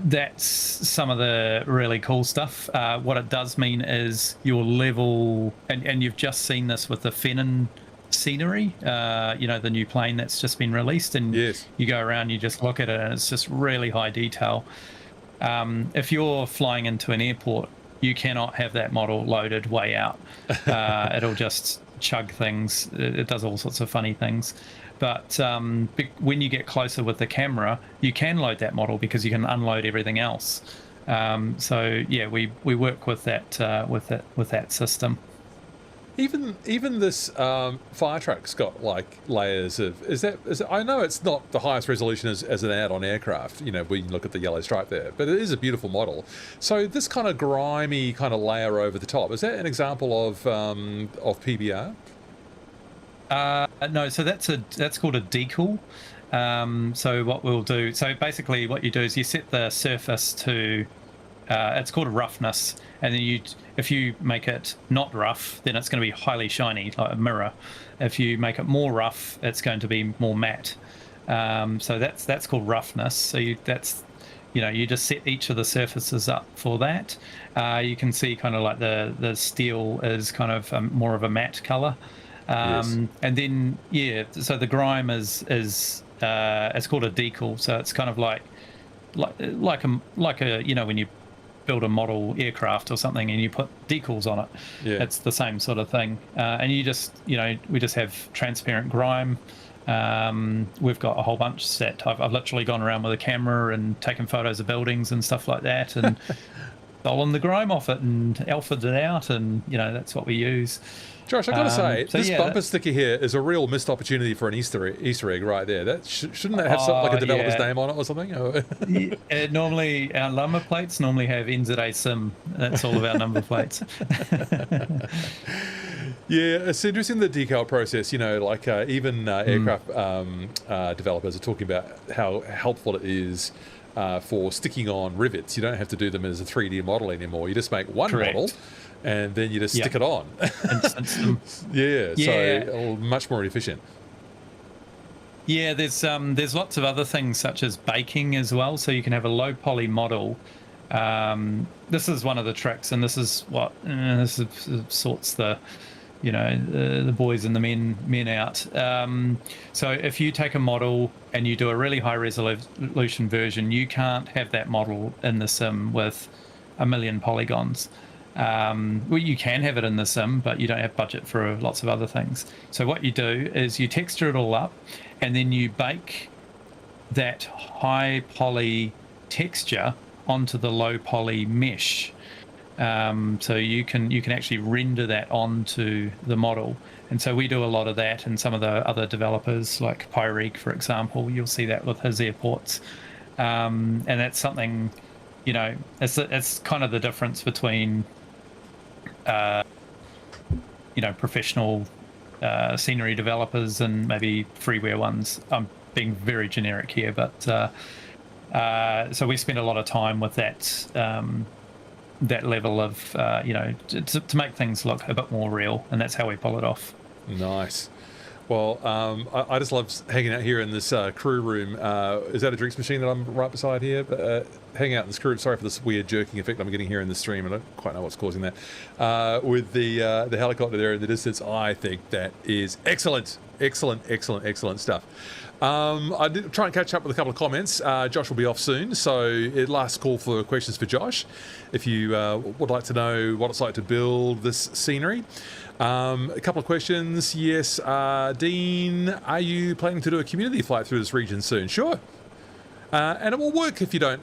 that's some of the really cool stuff. What it does mean is your level, and you've just seen this with the Fennon scenery, the new plane that's just been released, and you go around, you just look at it, and it's just really high detail. If you're flying into an airport, you cannot have that model loaded way out. It'll just chug things. It does all sorts of funny things. But when you get closer with the camera, you can load that model because you can unload everything else. So yeah, we work with that system.
Even this fire truck's got like layers of. Is that? I know it's not the highest resolution as an add-on aircraft. We can look at the yellow stripe there, but it is a beautiful model. So this kind of grimy kind of layer over the top, is that an example of PBR?
No, so that's called a decal. So what we'll do, so basically what you do is you set the surface to, it's called a roughness, and then if you make it not rough, then it's going to be highly shiny, like a mirror. If you make it more rough, it's going to be more matte. So that's called roughness. So you just set each of the surfaces up for that. You can see kind of like the steel is kind of more of a matte color. And then so the grime is it's called a decal. So it's kind of like a when you build a model aircraft or something and you put decals on it. It's the same sort of thing. And you just we just have transparent grime. We've got a whole bunch set. I've literally gone around with a camera and taken photos of buildings and stuff like that, and stolen the grime off it and alphaed it out, and that's what we use.
Josh, I've got to say, this bumper sticker here is a real missed opportunity for an Easter egg right there. That shouldn't that have something like a developer's name on it or something?
Normally, our number plates normally have NZA Sim. That's all of our number plates.
Yeah, it's interesting, the decal process. Even aircraft developers are talking about how helpful it is for sticking on rivets. You don't have to do them as a 3D model anymore. You just make one model, and then you just stick it on. So much more efficient.
Yeah, there's lots of other things such as baking as well. So you can have a low poly model. This is one of the tricks, and this is what sorts the boys and the men out. So if you take a model and you do a really high resolution version, you can't have that model in the sim with 1 million polygons. Well, you can have it in the sim, but you don't have budget for lots of other things. So what you do is you texture it all up, and then you bake that high poly texture onto the low poly mesh. So you can actually render that onto the model. And so we do a lot of that, and some of the other developers like Pyrig, for example, you'll see that with his airports. And that's something, it's kind of the difference between, professional scenery developers and maybe freeware ones. I'm being very generic here, but so we spend a lot of time with that level of, to make things look a bit more real, and that's how we pull it off.
Nice. Well, I just love hanging out here in this crew room. Is that a drinks machine that I'm right beside here? Hanging out in this crew room. Sorry for this weird jerking effect I'm getting here in the stream. I don't quite know what's causing that. With the helicopter there in the distance, I think that is excellent. Excellent stuff. I did try and catch up with a couple of comments. Josh will be off soon, so last call for questions for Josh. If you would like to know what it's like to build this scenery. A couple of questions. Yes, Dean, are you planning to do a community flight through this region soon? Sure. And it will work if you don't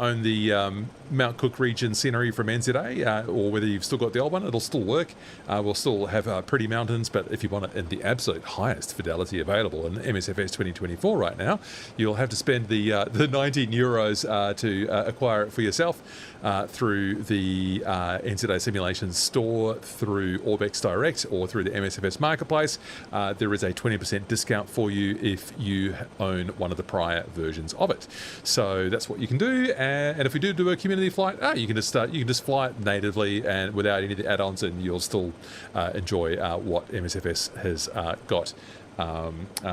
own the Mount Cook region scenery from NZA, or whether you've still got the old one, it'll still work. We'll still have pretty mountains, but if you want it in the absolute highest fidelity available in MSFS 2024 right now, you'll have to spend the 19 euros to acquire it for yourself through the NZA Simulations store, through Orbex Direct, or through the MSFS Marketplace. There is a 20% discount for you if you own one of the prior versions of it. So that's what you can do. And if we do a community flight, you can just fly it natively and without any of the add-ons, and you'll still enjoy what MSFS has got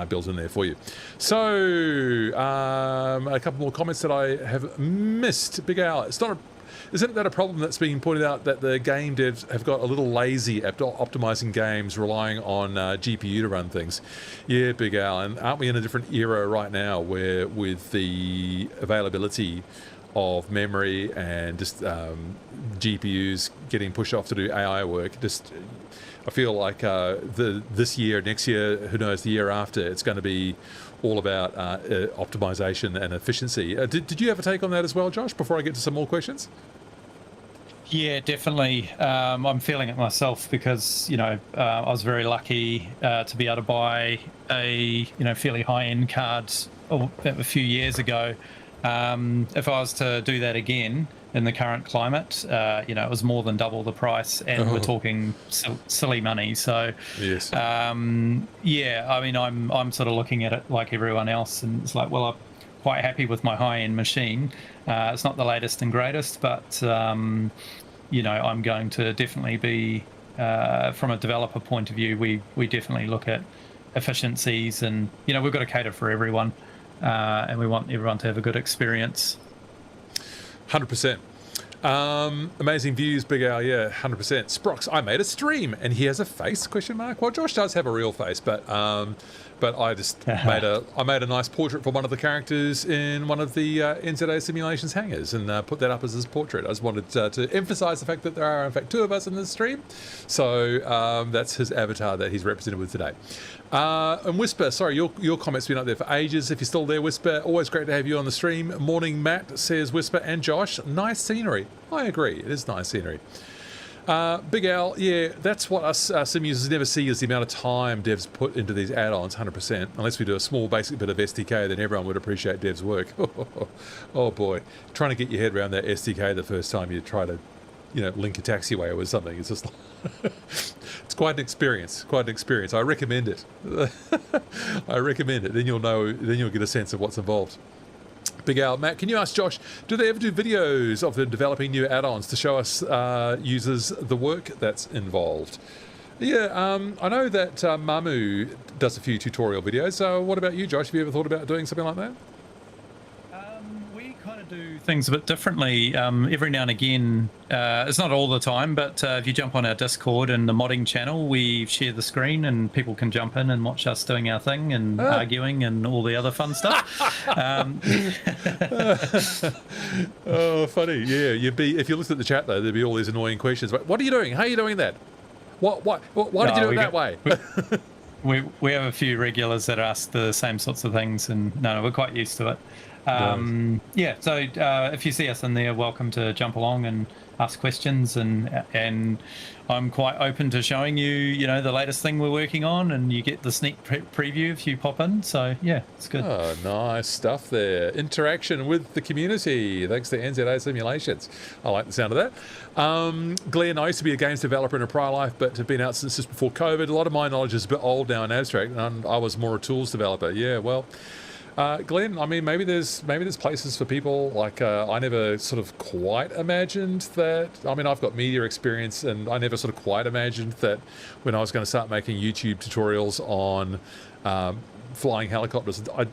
built in there for you. So a couple more comments that I have missed. Big Al, isn't that a problem that's being pointed out, that the game devs have got a little lazy at optimizing games, relying on GPU to run things? Yeah, Big Al, and aren't we in a different era right now where with the availability of memory and just GPUs getting pushed off to do AI work, I feel like this year, next year, who knows, the year after, it's going to be all about optimization and efficiency. Did you have a take on that as well, Josh, before I get to some more questions?
Yeah, definitely. I'm feeling it myself because, I was very lucky to be able to buy a, fairly high-end card a few years ago. If I was to do that again in the current climate, it was more than double the price, and we're talking silly money. So,
yes.
Yeah, I mean, I'm sort of looking at it like everyone else, and it's like, well, I'm quite happy with my high-end machine. It's not the latest and greatest, but I'm going to definitely be, from a developer point of view, we definitely look at efficiencies, and we've got to cater for everyone, and we want everyone to have a good experience.
100%. Amazing views, Big Al. Yeah, 100%. Sprox, I made a stream and he has a face? ? Well, Josh does have a real face, but I just made a nice portrait for one of the characters in one of the NZA Simulations hangars, and put that up as his portrait. I just wanted to emphasize the fact that there are in fact two of us in this stream, so that's his avatar that he's represented with today. And Whisper, sorry, your comment's been up there for ages. If you're still there, Whisper, always great to have you on the stream. Morning, Matt, says Whisper, and Josh, nice scenery. I agree, it is nice scenery. Big Al, yeah, that's what us sim users never see, is the amount of time devs put into these add-ons, 100%. Unless we do a small basic bit of SDK, then everyone would appreciate devs' work. Oh boy, trying to get your head around that SDK the first time you try to, link a taxiway or something, it's just it's quite an experience, I recommend it. I recommend it, then you'll get a sense of what's involved. Big Al, Matt, can you ask Josh, do they ever do videos of them developing new add-ons to show us users the work that's involved? Yeah, I know that Mamu does a few tutorial videos. So what about you, Josh? Have you ever thought about doing something like that?
We kind of do things a bit differently. Every now and again, it's not all the time, but if you jump on our Discord and the modding channel, we share the screen and people can jump in and watch us doing our thing and arguing and all the other fun stuff.
Oh, funny. Yeah, if you looked at the chat though, there'd be all these annoying questions. What are you doing? How are you doing that? Why did you do it that way?
We have a few regulars that ask the same sorts of things, and no, we're quite used to it.
Nice.
Yeah, so if you see us in there, welcome to jump along and ask questions, and I'm quite open to showing you, the latest thing we're working on, and you get the sneak preview if you pop in. So yeah, it's good.
Oh, nice stuff there. Interaction with the community, thanks to NZA Simulations. I like the sound of that. Glenn, I used to be a games developer in a prior life, but have been out since just before COVID. A lot of my knowledge is a bit old now in abstract, and I was more a tools developer. Yeah, well, Glenn, I mean, maybe there's places for people like I never sort of quite imagined that. I mean, I've got media experience, and I never sort of quite imagined that when I was going to start making YouTube tutorials on flying helicopters, I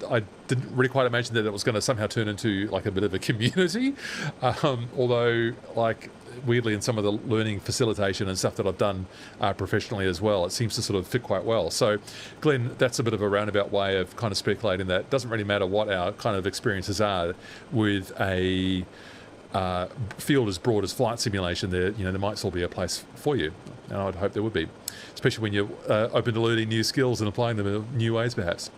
didn't really quite imagine that it was going to somehow turn into like a bit of a community. Although, like, weirdly, in some of the learning facilitation and stuff that I've done professionally as well, it seems to sort of fit quite well. So, Glenn, that's a bit of a roundabout way of kind of speculating that it doesn't really matter what our kind of experiences are with a field as broad as flight simulation. There might still be a place for you, and I'd hope there would be, especially when you're open to learning new skills and applying them in new ways, perhaps.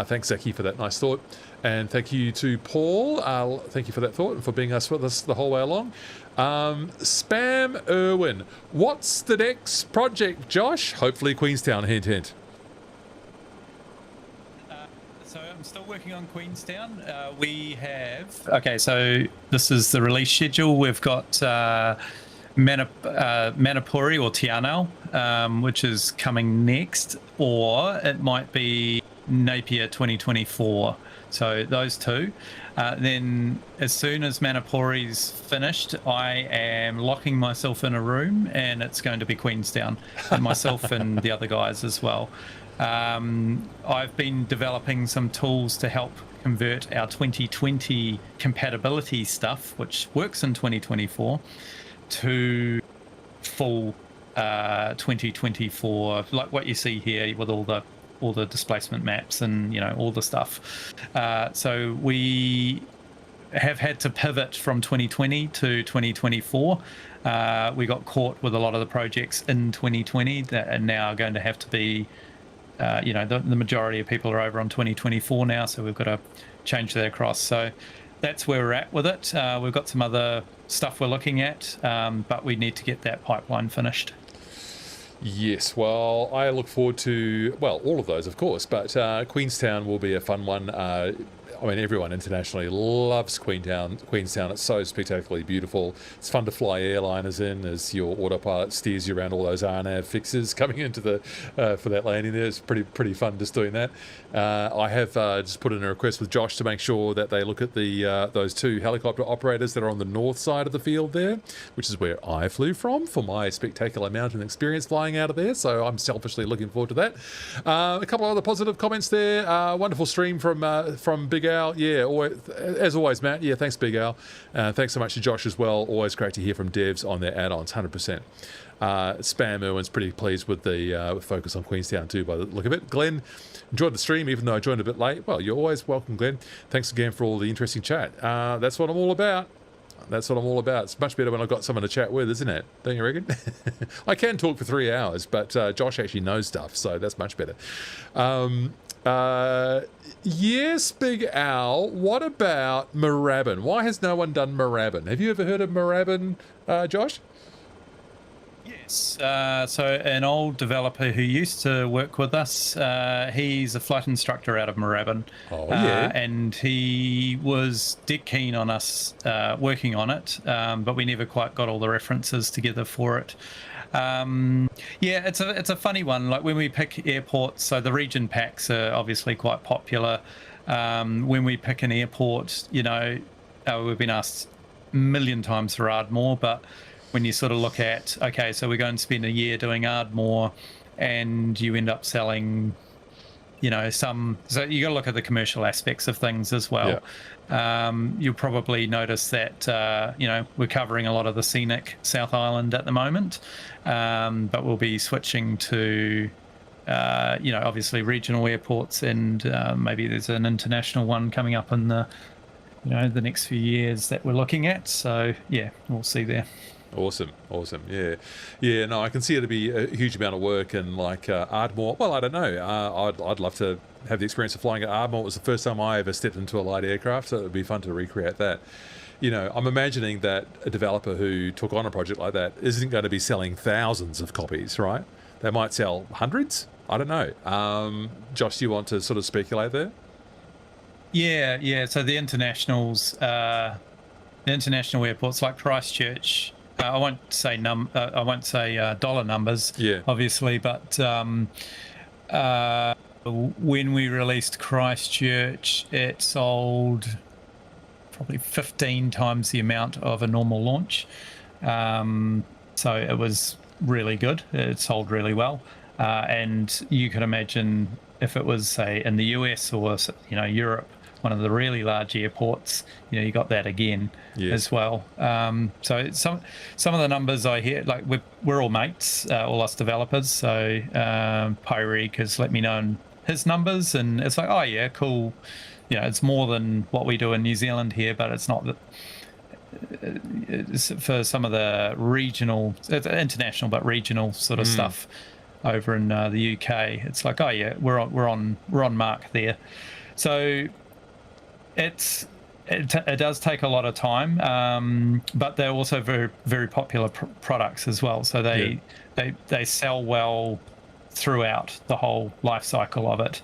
Thanks, Zaki, for that nice thought. And thank you to Paul. Thank you for that thought and for being with us the whole way along. Spam Irwin, what's the next project, Josh? Hopefully Queenstown, hint, hint.
So I'm still working on Queenstown. We have... Okay, so this is the release schedule. We've got Manapuri or Tianau, which is coming next, or it might be Napier 2024. So those two. Then as soon as Manapuri's finished, I am locking myself in a room, and it's going to be Queenstown, and myself and the other guys as well. I've been developing some tools to help convert our 2020 compatibility stuff, which works in 2024, to full 2024, like what you see here with all the displacement maps and all the stuff. So we have had to pivot from 2020 to 2024. We got caught with a lot of the projects in 2020 that are now going to have to be, the majority of people are over on 2024 now, so we've got to change that across. So that's where we're at with it. We've got some other stuff we're looking at, but we need to get that pipeline finished.
Yes, well, I look forward to, all of those, of course, but Queenstown will be a fun one. I mean, everyone internationally loves Queenstown. It's so spectacularly beautiful. It's fun to fly airliners in as your autopilot steers you around all those RNAV fixes coming into the for that landing there. It's pretty fun just doing that. I have just put in a request with Josh to make sure that they look at the those two helicopter operators that are on the north side of the field there, which is where I flew from for my spectacular mountain experience flying out of there. So I'm selfishly looking forward to that. A couple of other positive comments there. Wonderful stream from Big Al. Yeah, as always, Matt. Yeah, thanks, Big Al. Thanks so much to Josh as well. Always great to hear from devs on their add-ons, 100%. Spam Irwin's pretty pleased with the focus on Queenstown too, by the look of it. Glenn enjoyed the stream, even though I joined a bit late. Well, you're always welcome, Glenn. Thanks again for all the interesting chat. That's what I'm all about. It's much better when I've got someone to chat with, isn't it? Don't you reckon? I can talk for 3 hours, but Josh actually knows stuff, so that's much better. Yes, Big Al, what about Moorabbin? Why has no one done Moorabbin? Have you ever heard of Moorabbin, Josh?
Yes. So an old developer who used to work with us, he's a flight instructor out of Moorabbin.
Oh, yeah.
And he was dead keen on us working on it, but we never quite got all the references together for it. Yeah, it's a funny one. Like when we pick airports, so the region packs are obviously quite popular. When we pick an airport, we've been asked a million times for Ardmore, but when you sort of look at, okay, so we're going to spend a year doing Ardmore, and you end up selling, so you got to look at the commercial aspects of things as well. Yeah. You'll probably notice that, we're covering a lot of the scenic South Island at the moment, but we'll be switching to, obviously regional airports, and maybe there's an international one coming up in the next few years that we're looking at. So, yeah, we'll see there.
Awesome. Yeah, no, I can see it to be a huge amount of work, and like Ardmore, well, I don't know, I'd love to have the experience of flying at Ardmore. It was the first time I ever stepped into a light aircraft, so it would be fun to recreate that. you know, I'm imagining that a developer who took on a project like that isn't going to be selling thousands of copies, right? They might sell hundreds. I don't know. Josh, do you want to sort of speculate there?
Yeah. So the internationals, the international airports like Christchurch. I won't say dollar numbers,
Yeah.
obviously, but when we released Christchurch, it sold probably 15 times the amount of a normal launch. So it was really good. It sold really well, and you could imagine if it was, say, in the US or Europe, one of the really large airports, you got that again as well. So some of the numbers I hear, like we're all mates, all us developers. So Pyreek has let me know his numbers, and it's like, oh yeah, cool. It's more than what we do in New Zealand here, but it's not that. For some of the regional, international but regional sort of stuff over in the UK, it's like, oh yeah, we're on mark there. So it does take a lot of time, but they're also very, very popular products as well. So they sell well throughout the whole life cycle of it.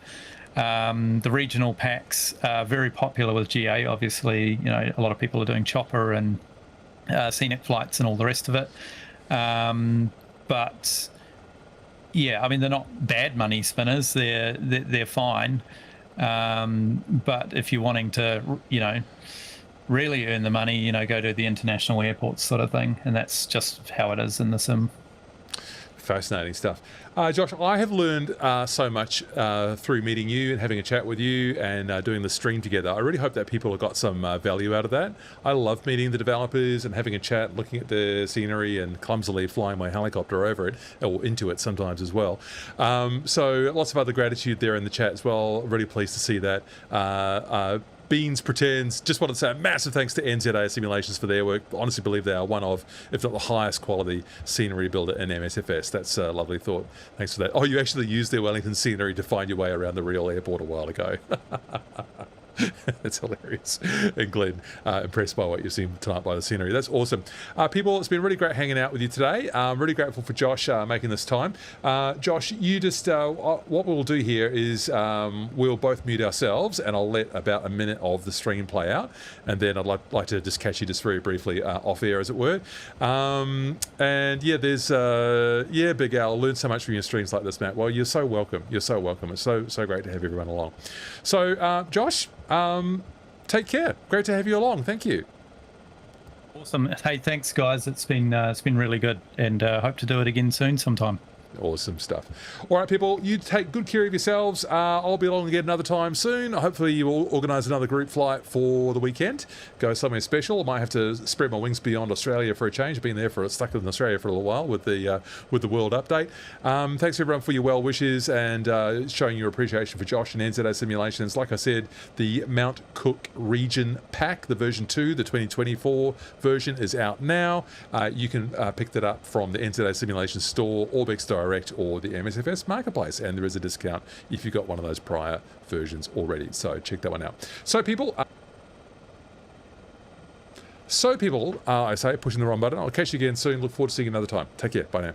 The regional packs are very popular with GA. Obviously, a lot of people are doing chopper and scenic flights and all the rest of it. But yeah, I mean, they're not bad money spinners. They're fine. But if you're wanting to, really earn the money, go to the international airports sort of thing, and that's just how it is in the sim.
Fascinating stuff. Josh, I have learned so much through meeting you and having a chat with you and doing the stream together. I really hope that people have got some value out of that. I love meeting the developers and having a chat, looking at the scenery and clumsily flying my helicopter over it, or into it sometimes as well. So lots of other gratitude there in the chat as well. Really pleased to see that. Beans Pretends, just wanted to say a massive thanks to NZA Simulations for their work. I honestly believe they are one of, if not the highest quality scenery builder in MSFS. That's a lovely thought. Thanks for that. Oh, you actually used their Wellington scenery to find your way around the real airport a while ago. That's hilarious. And Glenn, impressed by what you've seen tonight by the scenery. That's awesome. People, it's been really great hanging out with you today. I'm really grateful for Josh making this time. Josh, you just, what we'll do here is we'll both mute ourselves and I'll let about a minute of the stream play out. And then I'd like to just catch you just very briefly off air, as it were. And yeah, there's, Big Al, learned so much from your streams like this, Matt. Well, you're so welcome. You're so welcome. It's so great to have everyone along. So, Josh, take care. Great to have you along. Thank you.
Awesome. Hey, thanks guys. It's been really good, and hope to do it again soon sometime.
Awesome stuff. All right, people, you take good care of yourselves. I'll be along again another time soon. Hopefully you will organise another group flight for the weekend. Go somewhere special. I might have to spread my wings beyond Australia for a change. Been there stuck in Australia for a little while with the world update. Thanks everyone for your well wishes and showing your appreciation for Josh and NZA Simulations. Like I said, the Mount Cook region pack, the version 2, the 2024 version is out now. You can pick that up from the NZA Simulations store, Orbex Direct, or the MSFS marketplace, and there is a discount if you got one of those prior versions already, so check that one out. So people, I say, pushing the wrong button. I'll catch you again soon. Look forward to seeing you another time. Take care. Bye now.